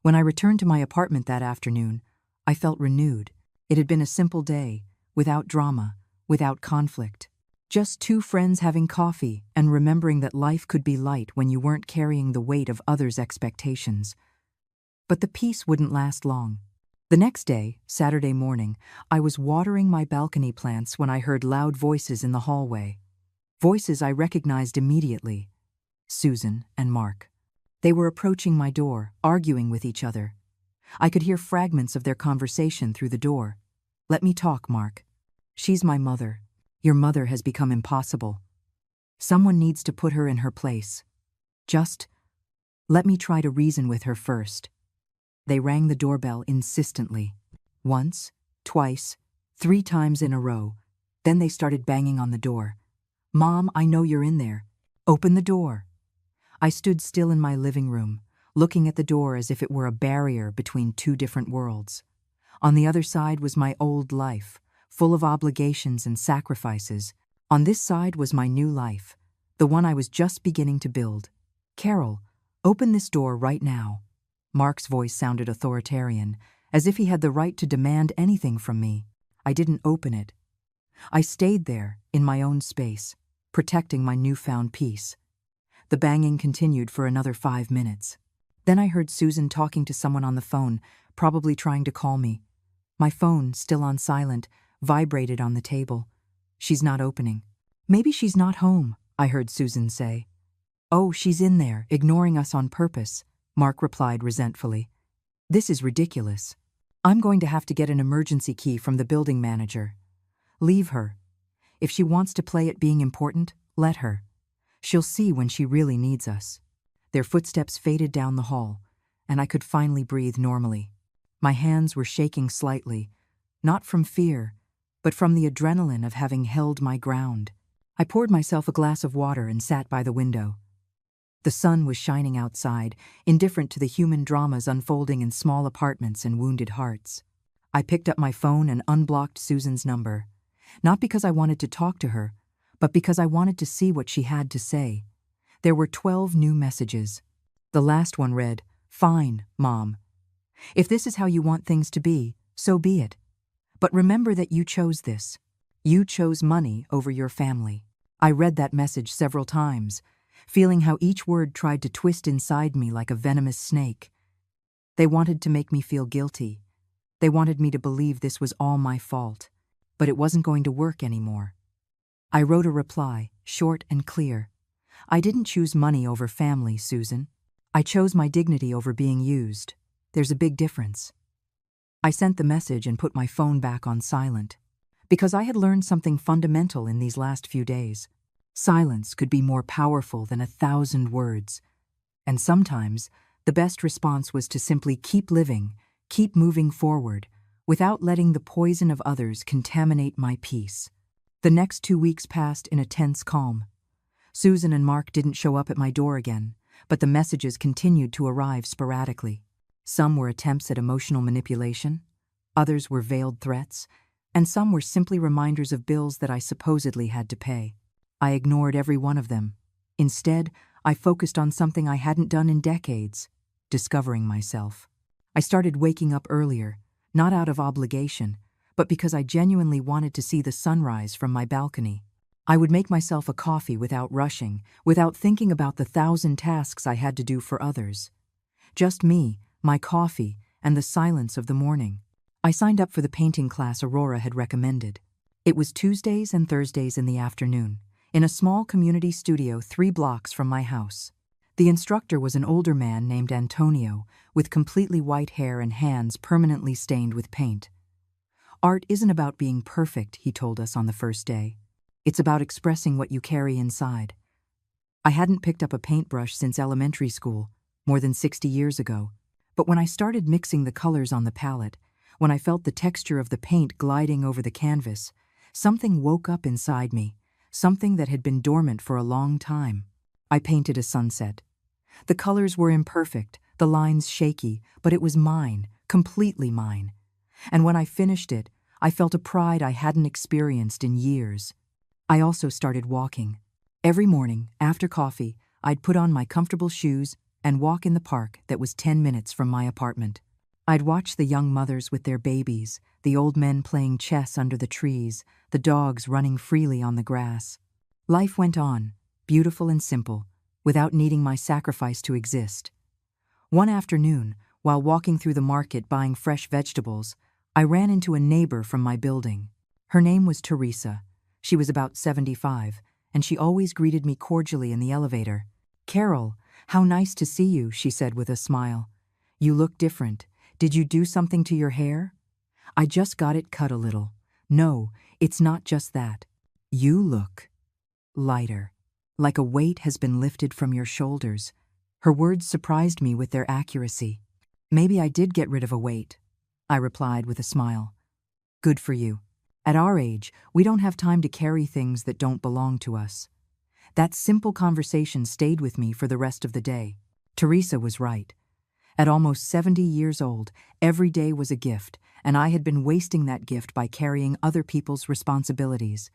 When I returned to my apartment that afternoon, I felt renewed. It had been a simple day, without drama, without conflict. Just 2 friends having coffee and remembering that life could be light when you weren't carrying the weight of others' expectations. But the peace wouldn't last long. The next day, Saturday morning, I was watering my balcony plants when I heard loud voices in the hallway. Voices I recognized immediately. Susan and Mark. They were approaching my door, arguing with each other. I could hear fragments of their conversation through the door. Let me talk, Mark. She's my mother. Your mother has become impossible. Someone needs to put her in her place. Just let me try to reason with her first. They rang the doorbell insistently. Once, twice, 3 times in a row. Then they started banging on the door. Mom, I know you're in there. Open the door. I stood still in my living room, looking at the door as if it were a barrier between 2 different worlds. On the other side was my old life, full of obligations and sacrifices. On this side was my new life, the one I was just beginning to build. Carol, open this door right now. Mark's voice sounded authoritarian, as if he had the right to demand anything from me. I didn't open it. I stayed there, in my own space, protecting my newfound peace. The banging continued for another 5 minutes. Then I heard Susan talking to someone on the phone, probably trying to call me. My phone, still on silent, vibrated on the table. She's not opening. Maybe she's not home, I heard Susan say. Oh, she's in there, ignoring us on purpose, Mark replied resentfully. This is ridiculous. I'm going to have to get an emergency key from the building manager. Leave her. If she wants to play at being important, let her. She'll see when she really needs us. Their footsteps faded down the hall, and I could finally breathe normally. My hands were shaking slightly, not from fear, but from the adrenaline of having held my ground. I poured myself a glass of water and sat by the window. The sun was shining outside, indifferent to the human dramas unfolding in small apartments and wounded hearts. I picked up my phone and unblocked Susan's number, not because I wanted to talk to her, but because I wanted to see what she had to say. There were 12 new messages. The last one read, "Fine, Mom. If this is how you want things to be, so be it. But remember that you chose this. You chose money over your family." I read that message several times, feeling how each word tried to twist inside me like a venomous snake. They wanted to make me feel guilty. They wanted me to believe this was all my fault, but it wasn't going to work anymore. I wrote a reply, short and clear. "I didn't choose money over family, Susan. I chose my dignity over being used. There's a big difference." I sent the message and put my phone back on silent, because I had learned something fundamental in these last few days. Silence could be more powerful than 1,000 words. And sometimes, the best response was to simply keep living, keep moving forward, without letting the poison of others contaminate my peace. The next 2 weeks passed in a tense calm. Susan and Mark didn't show up at my door again, but the messages continued to arrive sporadically. Some were attempts at emotional manipulation, others were veiled threats, and some were simply reminders of bills that I supposedly had to pay. I ignored every one of them. Instead, I focused on something I hadn't done in decades, discovering myself. I started waking up earlier, not out of obligation, but because I genuinely wanted to see the sunrise from my balcony. I would make myself a coffee without rushing, without thinking about the 1,000 tasks I had to do for others. Just me, my coffee, and the silence of the morning. I signed up for the painting class Aurora had recommended. It was Tuesdays and Thursdays in the afternoon, in a small community studio 3 blocks from my house. The instructor was an older man named Antonio, with completely white hair and hands permanently stained with paint. "Art isn't about being perfect," he told us on the first day. "It's about expressing what you carry inside." I hadn't picked up a paintbrush since elementary school, more than 60 years ago, but when I started mixing the colors on the palette, when I felt the texture of the paint gliding over the canvas, something woke up inside me, something that had been dormant for a long time. I painted a sunset. The colors were imperfect, the lines shaky, but it was mine, completely mine. And when I finished it, I felt a pride I hadn't experienced in years. I also started walking. Every morning, after coffee, I'd put on my comfortable shoes and walk in the park that was 10 minutes from my apartment. I'd watch the young mothers with their babies, the old men playing chess under the trees, the dogs running freely on the grass. Life went on, beautiful and simple, without needing my sacrifice to exist. One afternoon, while walking through the market buying fresh vegetables, I ran into a neighbor from my building. Her name was Teresa. She was about 75, and she always greeted me cordially in the elevator. "Carol, how nice to see you," she said with a smile. "You look different. Did you do something to your hair?" "I just got it cut a little." "No, it's not just that. You look lighter, like a weight has been lifted from your shoulders." Her words surprised me with their accuracy. "Maybe I did get rid of a weight," I replied with a smile. "Good for you. At our age, we don't have time to carry things that don't belong to us." That simple conversation stayed with me for the rest of the day. Teresa was right. At almost 70 years old, every day was a gift, and I had been wasting that gift by carrying other people's responsibilities.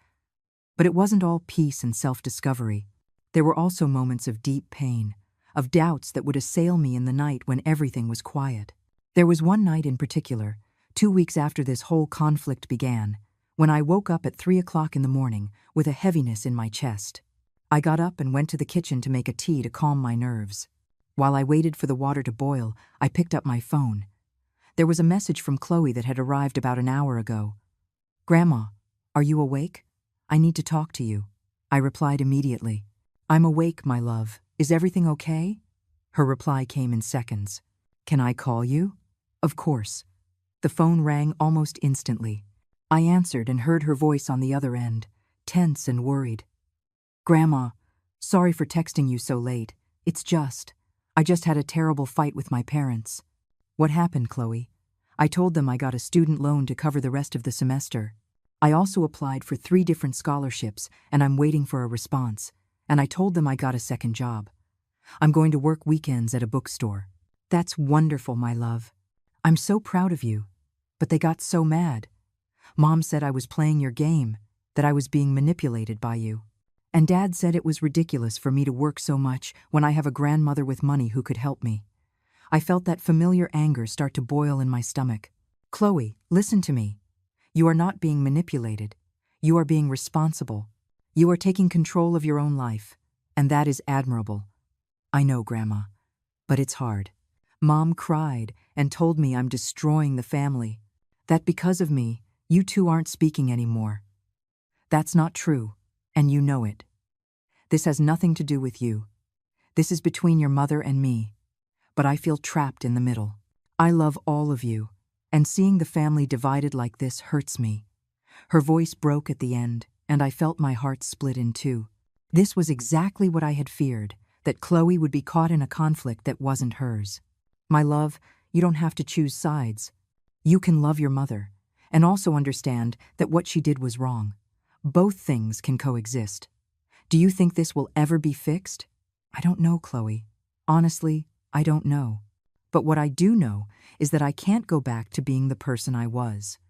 But it wasn't all peace and self-discovery. There were also moments of deep pain, of doubts that would assail me in the night when everything was quiet. There was one night in particular, 2 weeks after this whole conflict began, when I woke up at 3 o'clock in the morning with a heaviness in my chest. I got up and went to the kitchen to make a tea to calm my nerves. While I waited for the water to boil, I picked up my phone. There was a message from Chloe that had arrived about an hour ago. "Grandma, are you awake? I need to talk to you." I replied immediately. "I'm awake, my love. Is everything okay?" Her reply came in seconds. "Can I call you?" "Of course." The phone rang almost instantly. I answered and heard her voice on the other end, tense and worried. "Grandma, sorry for texting you so late. I just had a terrible fight with my parents." "What happened, Chloe?" I told them I got a student loan to cover the rest of the semester. I also applied for 3 different scholarships, and I'm waiting for a response. And I told them I got a second job. I'm going to work weekends at a bookstore. That's wonderful, my love. I'm so proud of you. But they got so mad. Mom said I was playing your game, that I was being manipulated by you. And Dad said it was ridiculous for me to work so much when I have a grandmother with money who could help me. I felt that familiar anger start to boil in my stomach. Chloe, listen to me. You are not being manipulated. You are being responsible. You are taking control of your own life, and that is admirable. I know, Grandma, but it's hard. Mom cried and told me I'm destroying the family, that because of me, you two aren't speaking anymore. That's not true, and you know it. This has nothing to do with you. This is between your mother and me. But I feel trapped in the middle. I love all of you, and seeing the family divided like this hurts me. Her voice broke at the end, and I felt my heart split in two. This was exactly what I had feared, that Chloe would be caught in a conflict that wasn't hers. My love, you don't have to choose sides. You can love your mother, and also understand that what she did was wrong. Both things can coexist. Do you think this will ever be fixed? I don't know, Chloe. Honestly, I don't know. But what I do know is that I can't go back to being the person I was.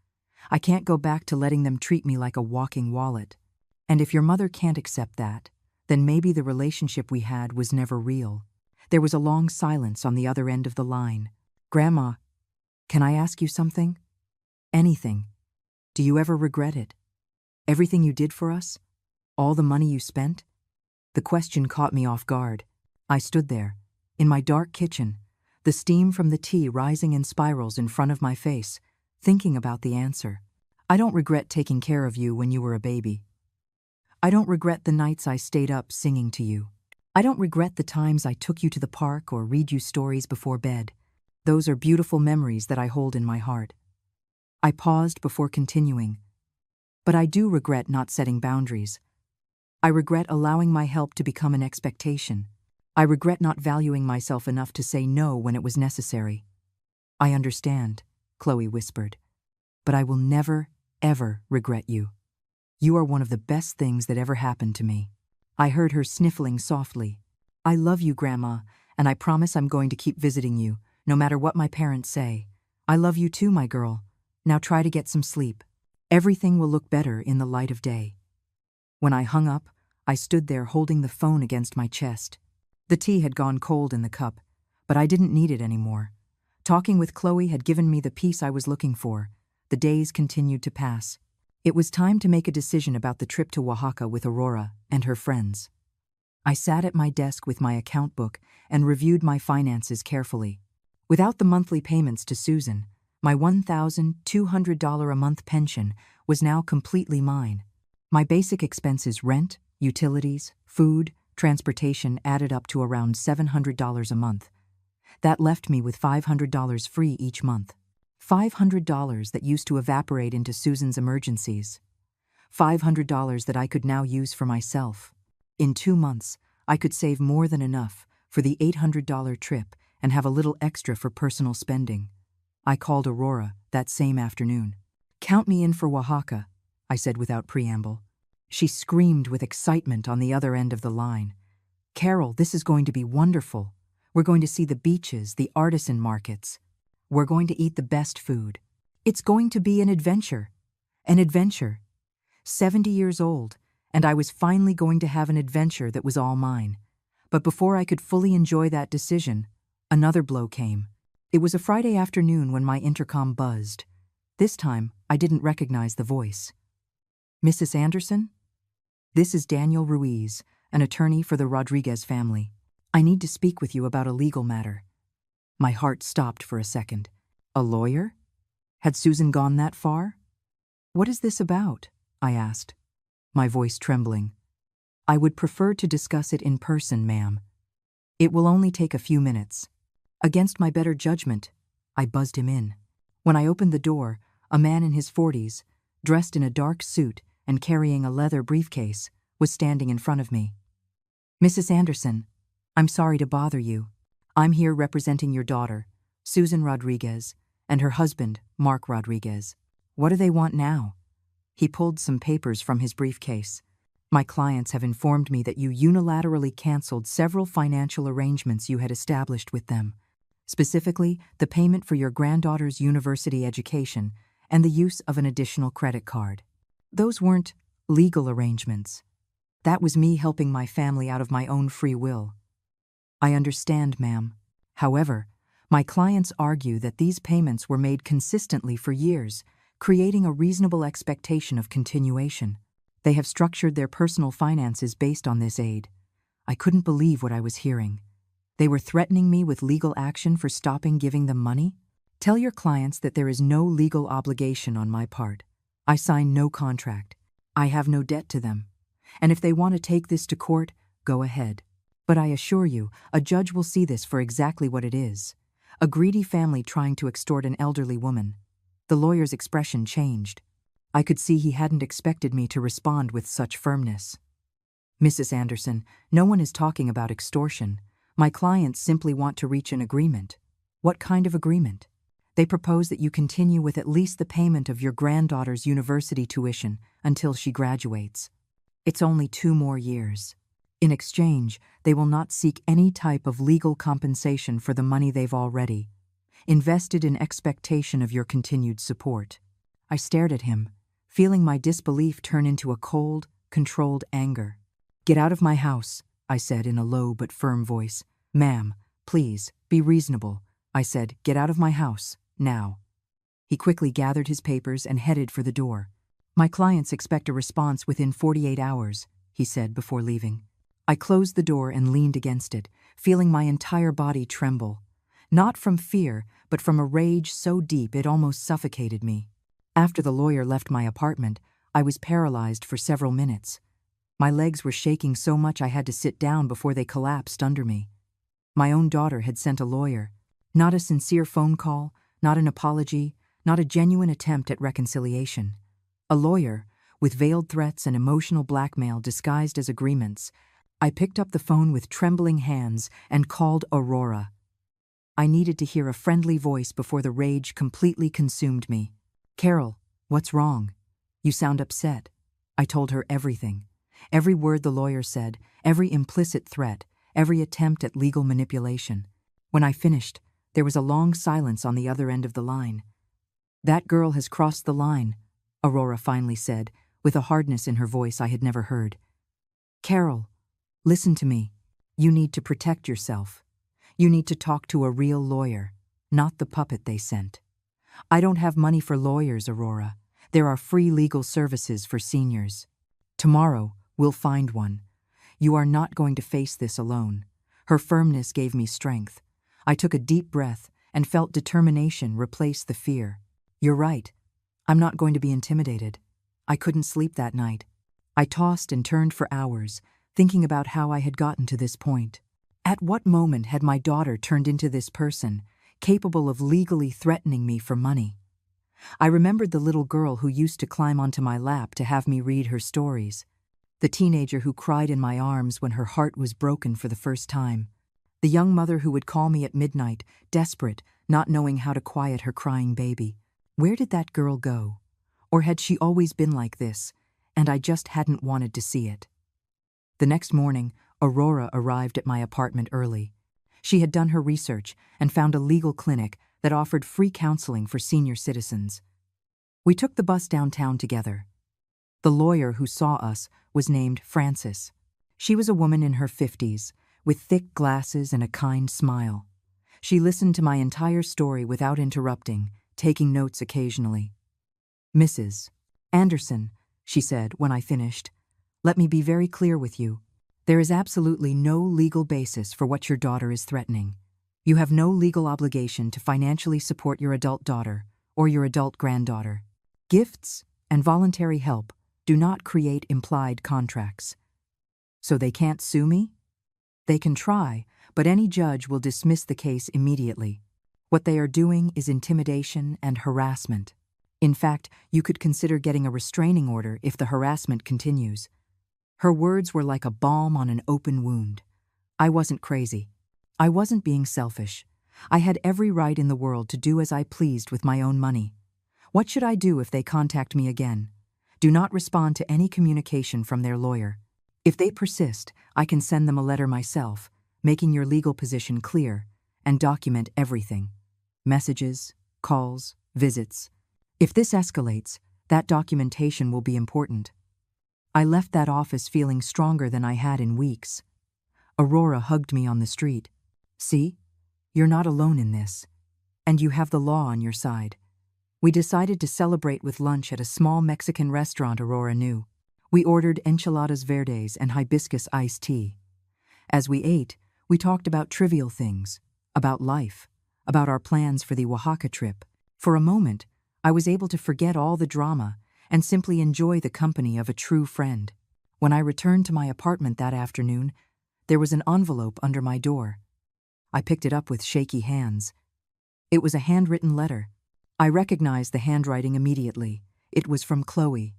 I can't go back to letting them treat me like a walking wallet. And if your mother can't accept that, then maybe the relationship we had was never real. There was a long silence on the other end of the line. Grandma, can I ask you something? Anything. Do you ever regret it? Everything you did for us? All the money you spent? The question caught me off guard. I stood there, in my dark kitchen, the steam from the tea rising in spirals in front of my face, thinking about the answer. I don't regret taking care of you when you were a baby. I don't regret the nights I stayed up singing to you. I don't regret the times I took you to the park or read you stories before bed. Those are beautiful memories that I hold in my heart. I paused before continuing. But I do regret not setting boundaries. I regret allowing my help to become an expectation. I regret not valuing myself enough to say no when it was necessary. I understand, Chloe whispered, but I will never, ever regret you. You are one of the best things that ever happened to me. I heard her sniffling softly. I love you, Grandma, and I promise I'm going to keep visiting you, no matter what my parents say. I love you too, my girl. Now try to get some sleep. Everything will look better in the light of day. When I hung up, I stood there holding the phone against my chest. The tea had gone cold in the cup, but I didn't need it anymore. Talking with Chloe had given me the peace I was looking for. The days continued to pass. It was time to make a decision about the trip to Oaxaca with Aurora and her friends. I sat at my desk with my account book and reviewed my finances carefully. Without the monthly payments to Susan, my $1,200 a month pension was now completely mine. My basic expenses, rent, utilities, food, transportation, added up to around $700 a month. That left me with $500 free each month. $500 that used to evaporate into Susan's emergencies. $500 that I could now use for myself. In 2 months, I could save more than enough for the $800 trip and have a little extra for personal spending. I called Aurora that same afternoon. Count me in for Oaxaca, I said without preamble. She screamed with excitement on the other end of the line. Carol, this is going to be wonderful. We're going to see the beaches, the artisan markets. We're going to eat the best food. It's going to be an adventure. An adventure. 70 years old, and I was finally going to have an adventure that was all mine. But before I could fully enjoy that decision, another blow came. It was a Friday afternoon when my intercom buzzed. This time, I didn't recognize the voice. Mrs. Anderson? This is Daniel Ruiz, an attorney for the Rodriguez family. I need to speak with you about a legal matter. My heart stopped for a second. A lawyer? Had Susan gone that far? What is this about? I asked, my voice trembling. I would prefer to discuss it in person, ma'am. It will only take a few minutes. Against my better judgment, I buzzed him in. When I opened the door, a man in his 40s, dressed in a dark suit and carrying a leather briefcase, was standing in front of me. Mrs. Anderson, I'm sorry to bother you. I'm here representing your daughter, Susan Rodriguez, And her husband, Mark Rodriguez. What do they want now? He pulled some papers from his briefcase. My clients have informed me that you unilaterally canceled several financial arrangements you had established with them, specifically the payment for your granddaughter's university education and the use of an additional credit card. Those weren't legal arrangements. That was me helping my family out of my own free will. I understand, ma'am. However, my clients argue that these payments were made consistently for years, creating a reasonable expectation of continuation. They have structured their personal finances based on this aid. I couldn't believe what I was hearing. They were threatening me with legal action for stopping giving them money? Tell your clients that there is no legal obligation on my part. I signed no contract. I have no debt to them. And if they want to take this to court, go ahead. But I assure you, a judge will see this for exactly what it is. A greedy family trying to extort an elderly woman. The lawyer's expression changed. I could see he hadn't expected me to respond with such firmness. Mrs. Anderson, no one is talking about extortion. My clients simply want to reach an agreement. What kind of agreement? They propose that you continue with at least the payment of your granddaughter's university tuition until she graduates. It's only 2 more years. In exchange, they will not seek any type of legal compensation for the money they've already invested in expectation of your continued support. I stared at him, feeling my disbelief turn into a cold, controlled anger. Get out of my house, I said in a low but firm voice. Ma'am, please, be reasonable. I said, get out of my house, now. He quickly gathered his papers and headed for the door. My clients expect a response within 48 hours, he said before leaving. I closed the door and leaned against it, feeling my entire body tremble. Not from fear, but from a rage so deep it almost suffocated me. After the lawyer left my apartment, I was paralyzed for several minutes. My legs were shaking so much I had to sit down before they collapsed under me. My own daughter had sent a lawyer. Not a sincere phone call, not an apology, not a genuine attempt at reconciliation. A lawyer, with veiled threats and emotional blackmail disguised as agreements. I picked up the phone with trembling hands and called Aurora. I needed to hear a friendly voice before the rage completely consumed me. Carol, what's wrong? You sound upset. I told her everything. Every word the lawyer said, every implicit threat, every attempt at legal manipulation. When I finished, there was a long silence on the other end of the line. That girl has crossed the line, Aurora finally said, with a hardness in her voice I had never heard. Carol, listen to me. You need to protect yourself. You need to talk to a real lawyer, not the puppet they sent. I don't have money for lawyers, Aurora. There are free legal services for seniors. Tomorrow, we'll find one. You are not going to face this alone. Her firmness gave me strength. I took a deep breath and felt determination replace the fear. You're right. I'm not going to be intimidated. I couldn't sleep that night. I tossed and turned for hours, thinking about how I had gotten to this point. At what moment had my daughter turned into this person, capable of legally threatening me for money? I remembered the little girl who used to climb onto my lap to have me read her stories. The teenager who cried in my arms when her heart was broken for the first time. The young mother who would call me at midnight, desperate, not knowing how to quiet her crying baby. Where did that girl go? Or had she always been like this, and I just hadn't wanted to see it? The next morning, Aurora arrived at my apartment early. She had done her research and found a legal clinic that offered free counseling for senior citizens. We took the bus downtown together. The lawyer who saw us was named Frances. She was a woman in her 50s, with thick glasses and a kind smile. She listened to my entire story without interrupting, taking notes occasionally. Mrs. Anderson, she said when I finished, let me be very clear with you. There is absolutely no legal basis for what your daughter is threatening. You have no legal obligation to financially support your adult daughter or your adult granddaughter. Gifts and voluntary help do not create implied contracts. So they can't sue me? They can try, but any judge will dismiss the case immediately. What they are doing is intimidation and harassment. In fact, you could consider getting a restraining order if the harassment continues. Her words were like a balm on an open wound. I wasn't crazy. I wasn't being selfish. I had every right in the world to do as I pleased with my own money. What should I do if they contact me again? Do not respond to any communication from their lawyer. If they persist, I can send them a letter myself, making your legal position clear, and document everything. Messages, calls, visits. If this escalates, that documentation will be important. I left that office feeling stronger than I had in weeks. Aurora hugged me on the street. See? You're not alone in this. And you have the law on your side. We decided to celebrate with lunch at a small Mexican restaurant Aurora knew. We ordered enchiladas verdes and hibiscus iced tea. As we ate, we talked about trivial things, about life, about our plans for the Oaxaca trip. For a moment, I was able to forget all the drama and simply enjoy the company of a true friend. When I returned to my apartment that afternoon, there was an envelope under my door. I picked it up with shaky hands. It was a handwritten letter. I recognized the handwriting immediately. It was from Chloe.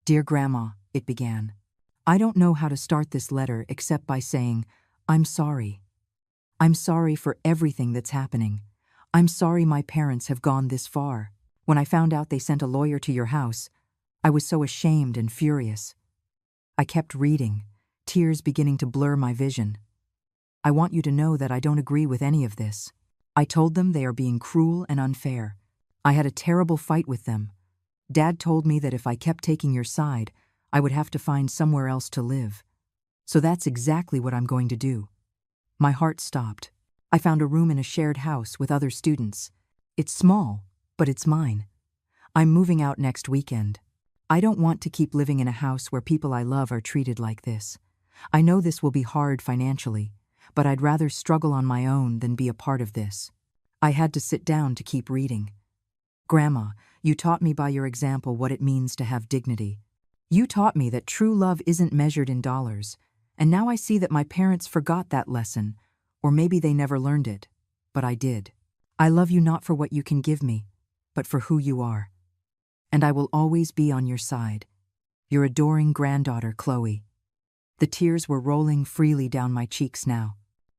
"Dear Grandma," it began. "I don't know how to start this letter except by saying, I'm sorry. I'm sorry for everything that's happening. I'm sorry my parents have gone this far. When I found out they sent a lawyer to your house, I was so ashamed and furious. I kept reading, tears beginning to blur my vision. I want you to know that I don't agree with any of this. I told them they are being cruel and unfair. I had a terrible fight with them. Dad told me that if I kept taking your side, I would have to find somewhere else to live. So that's exactly what I'm going to do." My heart stopped. I found a room in a shared house with other students. It's small, but it's mine. I'm moving out next weekend. I don't want to keep living in a house where people I love are treated like this. I know this will be hard financially, but I'd rather struggle on my own than be a part of this. I had to sit down to keep reading. "Grandma, you taught me by your example what it means to have dignity. You taught me that true love isn't measured in dollars, and now I see that my parents forgot that lesson, or maybe they never learned it, but I did. I love you not for what you can give me, but for who you are. And I will always be on your side. Your adoring granddaughter, Chloe." The tears were rolling freely down my cheeks now.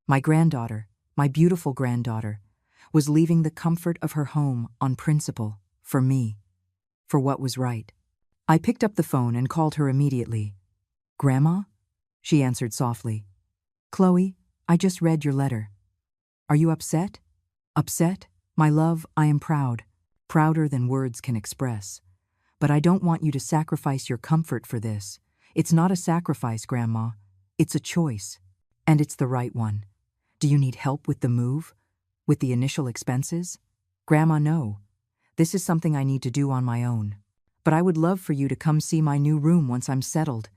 My granddaughter, my beautiful granddaughter, was leaving the comfort of her home on principle, for me, for what was right. I picked up the phone and called her immediately. "Grandma?" She answered softly. "Chloe, I just read your letter. Are you upset?" "Upset? My love, I am proud. Prouder than words can express. But I don't want you to sacrifice your comfort for this. It's not a sacrifice, Grandma. It's a choice. And it's the right one. Do you need help with the move? With the initial expenses?" "Grandma, no. This is something I need to do on my own. But I would love for you to come see my new room once I'm settled.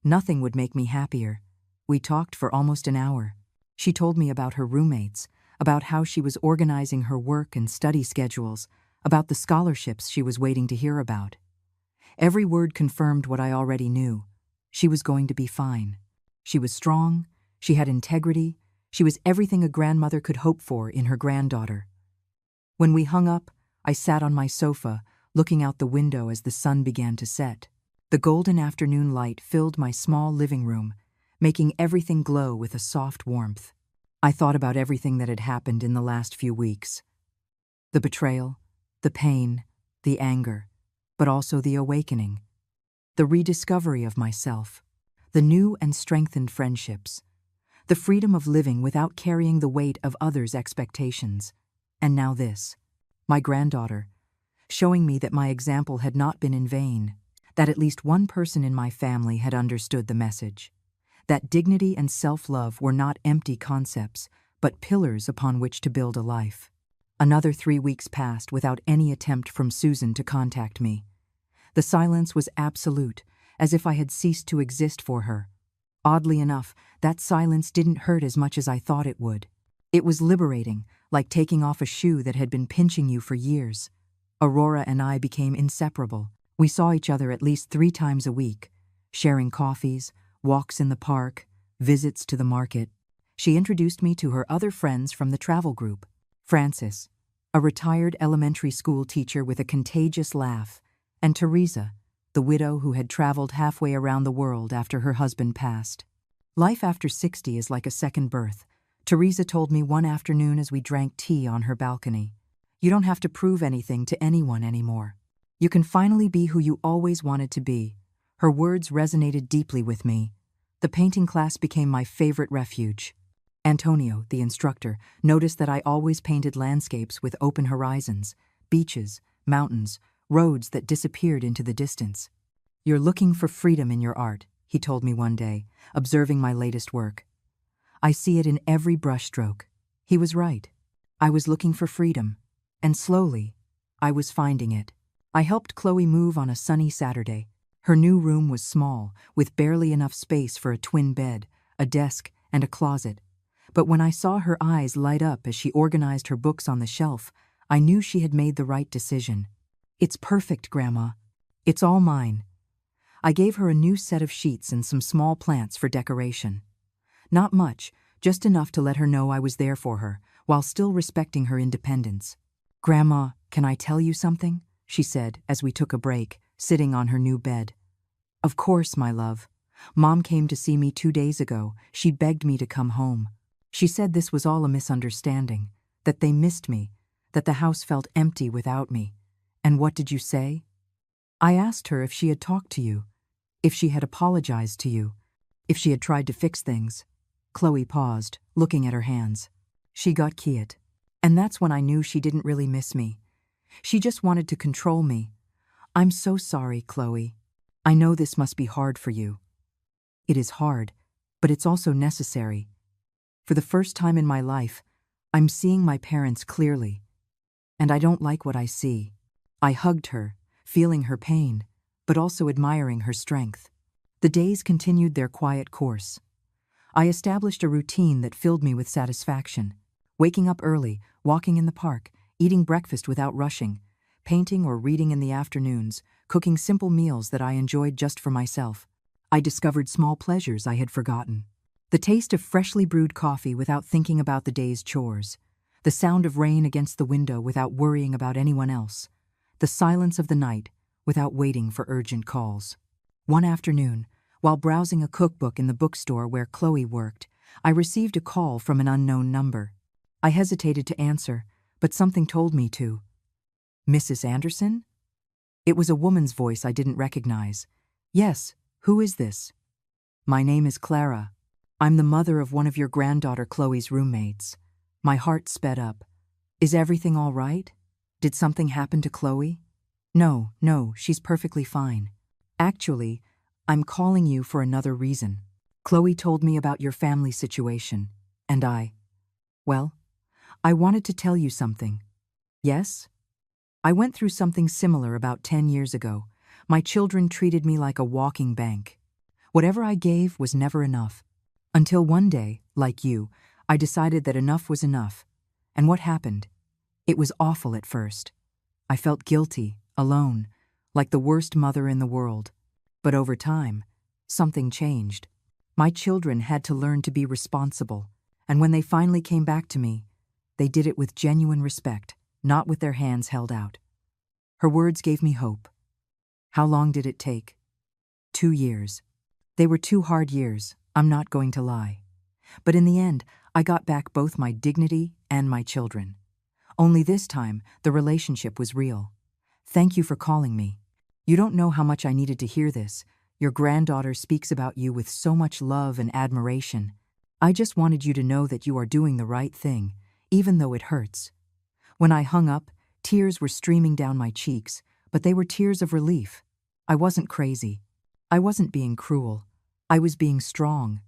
Nothing would make me happier." We talked for almost an hour. She told me about her roommates, about how she was organizing her work and study schedules, about the scholarships she was waiting to hear about. Every word confirmed what I already knew. She was going to be fine. She was strong, she had integrity, she was everything a grandmother could hope for in her granddaughter. When we hung up, I sat on my sofa, looking out the window as the sun began to set. The golden afternoon light filled my small living room, making everything glow with a soft warmth. I thought about everything that had happened in the last few weeks. The betrayal, the pain, the anger, but also the awakening. The rediscovery of myself, the new and strengthened friendships, the freedom of living without carrying the weight of others' expectations. And now this, my granddaughter, showing me that my example had not been in vain, that at least one person in my family had understood the message, that dignity and self-love were not empty concepts, but pillars upon which to build a life. Another 3 weeks passed without any attempt from Susan to contact me. The silence was absolute, as if I had ceased to exist for her. Oddly enough, that silence didn't hurt as much as I thought it would. It was liberating, like taking off a shoe that had been pinching you for years. Aurora and I became inseparable. We saw each other at least 3 times a week, sharing coffees, walks in the park, visits to the market. She introduced me to her other friends from the travel group. Frances, a retired elementary school teacher with a contagious laugh, and Teresa, the widow who had traveled halfway around the world after her husband passed. Life after 60 is like a second birth. Teresa told me one afternoon as we drank tea on her balcony. You don't have to prove anything to anyone anymore. You can finally be who you always wanted to be. Her words resonated deeply with me. The painting class became my favorite refuge. Antonio, the instructor, noticed that I always painted landscapes with open horizons, beaches, mountains, roads that disappeared into the distance. You're looking for freedom in your art, he told me one day, observing my latest work. I see it in every brushstroke. He was right. I was looking for freedom, and slowly, I was finding it. I helped Chloe move on a sunny Saturday. Her new room was small, with barely enough space for a twin bed, a desk, and a closet. But when I saw her eyes light up as she organized her books on the shelf, I knew she had made the right decision. It's perfect, Grandma. It's all mine. I gave her a new set of sheets and some small plants for decoration. Not much, just enough to let her know I was there for her, while still respecting her independence. Grandma, can I tell you something? She said as we took a break, sitting on her new bed. Of course, my love. Mom came to see me 2 days ago. She begged me to come home. She said this was all a misunderstanding, that they missed me, that the house felt empty without me. And what did you say? I asked her if she had talked to you, if she had apologized to you, if she had tried to fix things. Chloe paused, looking at her hands. She got quiet. And that's when I knew she didn't really miss me. She just wanted to control me. I'm so sorry, Chloe. I know this must be hard for you. It is hard, but it's also necessary. For the first time in my life, I'm seeing my parents clearly. And I don't like what I see. I hugged her, feeling her pain, but also admiring her strength. The days continued their quiet course. I established a routine that filled me with satisfaction. Waking up early, walking in the park, eating breakfast without rushing, painting or reading in the afternoons, cooking simple meals that I enjoyed just for myself. I discovered small pleasures I had forgotten. The taste of freshly brewed coffee without thinking about the day's chores. The sound of rain against the window without worrying about anyone else. The silence of the night without waiting for urgent calls. One afternoon, while browsing a cookbook in the bookstore where Chloe worked, I received a call from an unknown number. I hesitated to answer, but something told me to. Mrs. Anderson? It was a woman's voice I didn't recognize. Yes, who is this? My name is Clara. I'm the mother of one of your granddaughter Chloe's roommates. My heart sped up. Is everything all right? Did something happen to Chloe? No, she's perfectly fine. Actually, I'm calling you for another reason. Chloe told me about your family situation, and I wanted to tell you something. Yes? I went through something similar about 10 years ago. My children treated me like a walking bank. Whatever I gave was never enough. Until one day, like you, I decided that enough was enough. And what happened? It was awful at first. I felt guilty, alone, like the worst mother in the world. But over time, something changed. My children had to learn to be responsible, and when they finally came back to me, they did it with genuine respect, not with their hands held out. Her words gave me hope. How long did it take? 2 years. They were 2 hard years, I'm not going to lie. But in the end, I got back both my dignity and my children. Only this time, the relationship was real. Thank you for calling me. You don't know how much I needed to hear this. Your granddaughter speaks about you with so much love and admiration. I just wanted you to know that you are doing the right thing, even though it hurts. When I hung up, tears were streaming down my cheeks, but they were tears of relief. I wasn't crazy. I wasn't being cruel. I was being strong.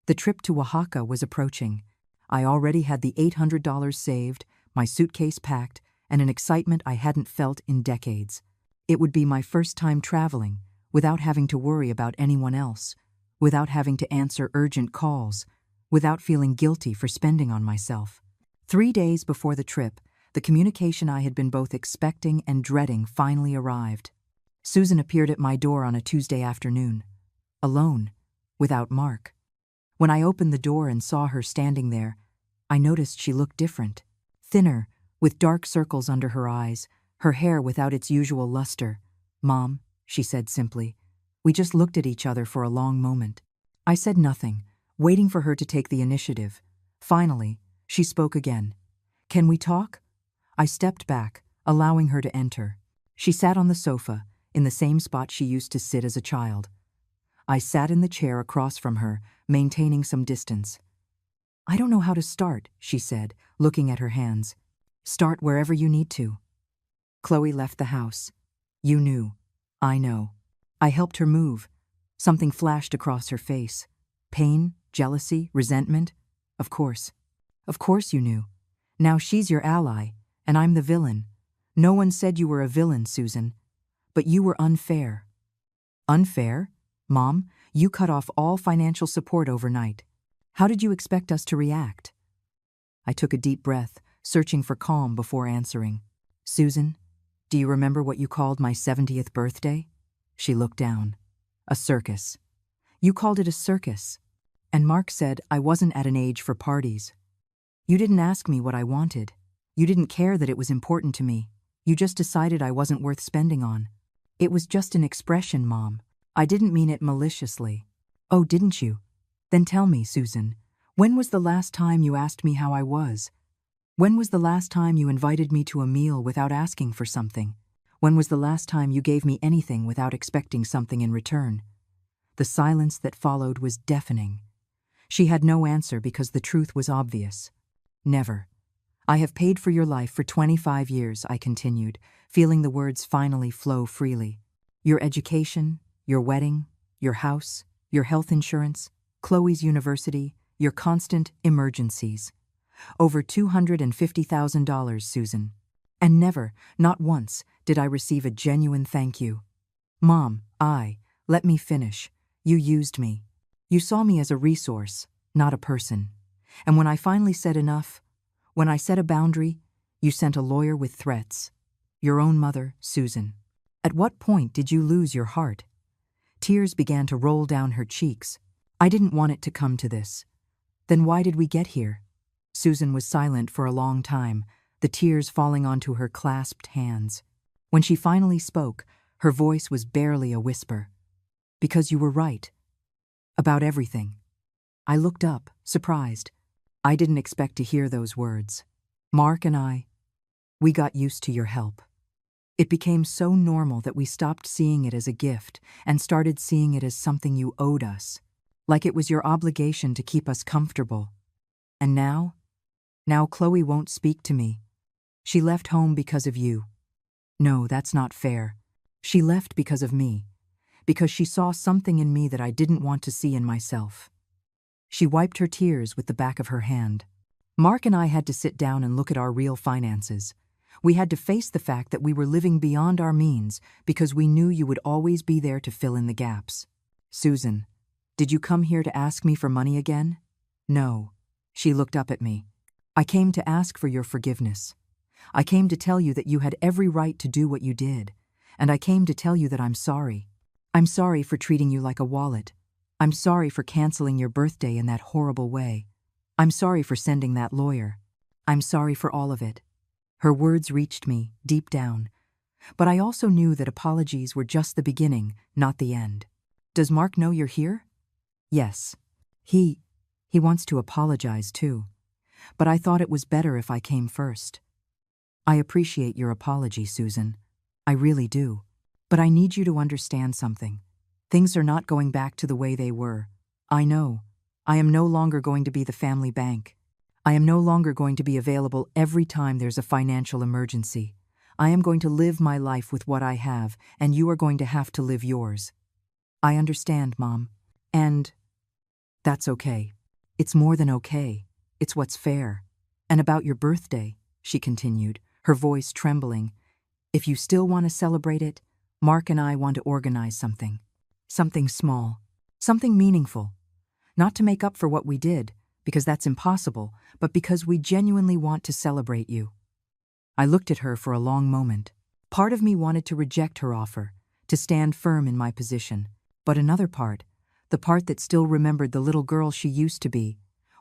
The trip to Oaxaca was approaching. I already had the $800 saved, my suitcase packed, and an excitement I hadn't felt in decades. It would be my first time traveling, without having to worry about anyone else, without having to answer urgent calls, without feeling guilty for spending on myself. 3 days before the trip, the communication I had been both expecting and dreading finally arrived. Susan appeared at my door on a Tuesday afternoon, alone, without Mark. When I opened the door and saw her standing there, I noticed she looked different, thinner, with dark circles under her eyes, her hair without its usual luster. "Mom," she said simply. We just looked at each other for a long moment. I said nothing, waiting for her to take the initiative. Finally, she spoke again. "Can we talk?" I stepped back, allowing her to enter. She sat on the sofa, in the same spot she used to sit as a child. I sat in the chair across from her, maintaining some distance. "I don't know how to start," she said, looking at her hands. "Start wherever you need to." Chloe left the house. "You knew." "I know." I helped her move. Something flashed across her face. Pain, jealousy, resentment. Of course. Of course you knew. Now she's your ally, and I'm the villain. No one said you were a villain, Susan. But you were unfair. Unfair? Mom, you cut off all financial support overnight. How did you expect us to react? I took a deep breath, searching for calm before answering. "Susan, do you remember what you called my 70th birthday?" She looked down. "A circus. You called it a circus. And Mark said I wasn't at an age for parties. You didn't ask me what I wanted. You didn't care that it was important to me. You just decided I wasn't worth spending on. It was just an expression, Mom. I didn't mean it maliciously." "Oh, didn't you? Then tell me, Susan, when was the last time you asked me how I was? When was the last time you invited me to a meal without asking for something? When was the last time you gave me anything without expecting something in return?" The silence that followed was deafening. She had no answer because the truth was obvious. "Never. I have paid for your life for 25 years, I continued, feeling the words finally flow freely. Your education, your wedding, your house, your health insurance, Chloe's university, your constant emergencies. Over $250,000, Susan. And never, not once, did I receive a genuine thank you. Mom, let me finish. You used me. You saw me as a resource, not a person. And when I finally said enough, when I set a boundary, you sent a lawyer with threats. Your own mother, Susan. At what point did you lose your heart?" Tears began to roll down her cheeks. "I didn't want it to come to this." "Then why did we get here?" Susan was silent for a long time, the tears falling onto her clasped hands. When she finally spoke, her voice was barely a whisper. "Because you were right. About everything." I looked up, surprised. I didn't expect to hear those words. "Mark and we got used to your help. It became so normal that we stopped seeing it as a gift and started seeing it as something you owed us, like it was your obligation to keep us comfortable. And now Chloe won't speak to me. She left home because of you. No, that's not fair. She left because of me, because she saw something in me that I didn't want to see in myself." She wiped her tears with the back of her hand. "Mark and I had to sit down and look at our real finances. We had to face the fact that we were living beyond our means because we knew you would always be there to fill in the gaps. Susan, did you come here to ask me for money again?" "No." She looked up at me. "I came to ask for your forgiveness. I came to tell you that you had every right to do what you did, and I came to tell you that I'm sorry. I'm sorry for treating you like a wallet. I'm sorry for canceling your birthday in that horrible way. I'm sorry for sending that lawyer. I'm sorry for all of it." Her words reached me, deep down. But I also knew that apologies were just the beginning, not the end. "Does Mark know you're here?" "Yes. He wants to apologize too. But I thought it was better if I came first." "I appreciate your apology, Susan. I really do. But I need you to understand something. Things are not going back to the way they were. I know. I am no longer going to be the family bank. I am no longer going to be available every time there's a financial emergency. I am going to live my life with what I have, and you are going to have to live yours." "I understand, Mom. And that's okay. It's more than okay. It's what's fair. And about your birthday," she continued, her voice trembling, "if you still want to celebrate it, Mark and I want to organize something. Something small. Something meaningful. Not to make up for what we did, because that's impossible, but because we genuinely want to celebrate you." I looked at her for a long moment. Part of me wanted to reject her offer, to stand firm in my position, but another part, the part that still remembered the little girl she used to be,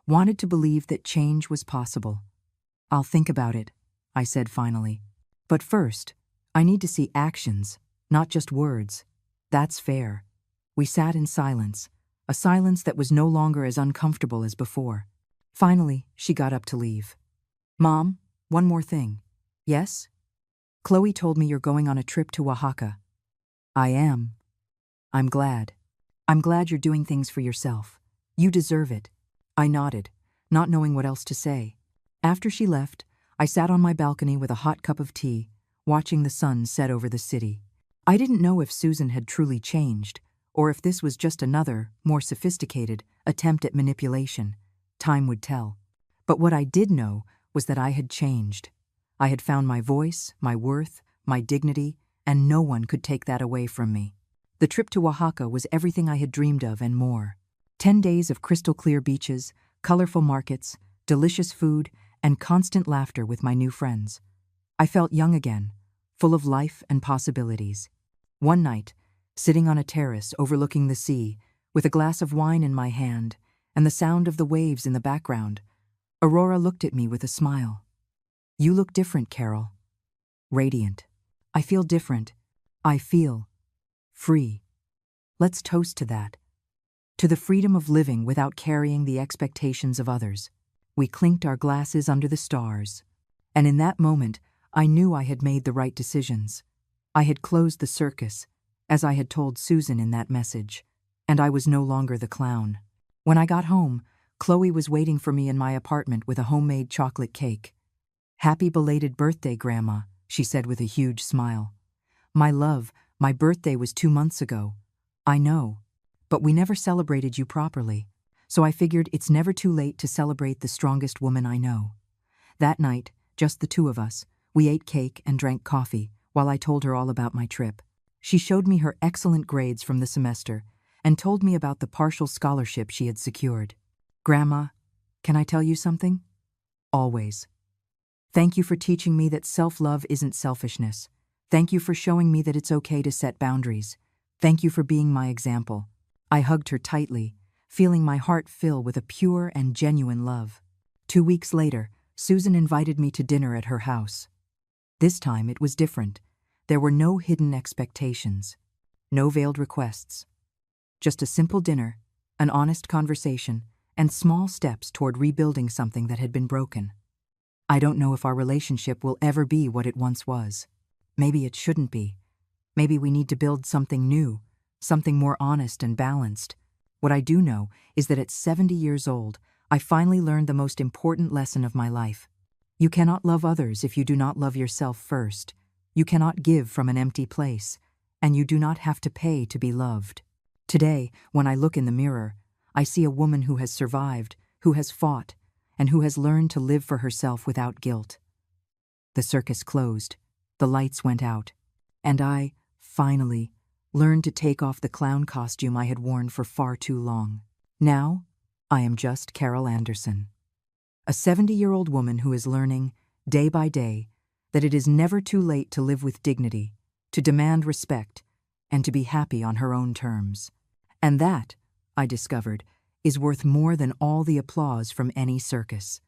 wanted to believe that change was possible. "I'll think about it," I said finally. "But first, I need to see actions, not just words. That's fair." We sat in silence, a silence that was no longer as uncomfortable as before. Finally, she got up to leave. Mom, one more thing. Yes? Chloe told me you're going on a trip to Oaxaca. I am. I'm glad. I'm glad you're doing things for yourself. You deserve it. I nodded, not knowing what else to say. After she left, I sat on my balcony with a hot cup of tea, watching the sun set over the city. I didn't know if Susan had truly changed, or if this was just another, more sophisticated, attempt at manipulation. Time would tell. But what I did know was that I had changed. I had found my voice, my worth, my dignity, and no one could take that away from me. The trip to Oaxaca was everything I had dreamed of and more. 10 days of crystal-clear beaches, colorful markets, delicious food, and constant laughter with my new friends. I felt young again, full of life and possibilities. One night, sitting on a terrace overlooking the sea, with a glass of wine in my hand and the sound of the waves in the background, Aurora looked at me with a smile. You look different, Carol. Radiant. I feel different. I feel free. Let's toast to that. To the freedom of living without carrying the expectations of others. We clinked our glasses under the stars. And in that moment, I knew I had made the right decisions. I had closed the circus, as I had told Susan in that message, and I was no longer the clown. When I got home, Chloe was waiting for me in my apartment with a homemade chocolate cake. Happy belated birthday, Grandma, she said with a huge smile. My love, my birthday was 2 months ago. I know, but we never celebrated you properly, so I figured it's never too late to celebrate the strongest woman I know. That night, just the two of us, we ate cake and drank coffee while I told her all about my trip. She showed me her excellent grades from the semester and told me about the partial scholarship she had secured. Grandma, can I tell you something? Always. Thank you for teaching me that self-love isn't selfishness. Thank you for showing me that it's okay to set boundaries. Thank you for being my example. I hugged her tightly, feeling my heart fill with a pure and genuine love. 2 weeks later, Susan invited me to dinner at her house. This time it was different. There were no hidden expectations, no veiled requests. Just a simple dinner, an honest conversation, and small steps toward rebuilding something that had been broken. I don't know if our relationship will ever be what it once was. Maybe it shouldn't be. Maybe we need to build something new, something more honest and balanced. What I do know is that at 70 years old, I finally learned the most important lesson of my life. You cannot love others if you do not love yourself first. You cannot give from an empty place, and you do not have to pay to be loved. Today, when I look in the mirror, I see a woman who has survived, who has fought, and who has learned to live for herself without guilt. The circus closed, the lights went out, and I, finally, learned to take off the clown costume I had worn for far too long. Now, I am just Carol Anderson, a 70-year-old woman who is learning, day by day, that it is never too late to live with dignity, to demand respect, and to be happy on her own terms. And that, I discovered, is worth more than all the applause from any circus.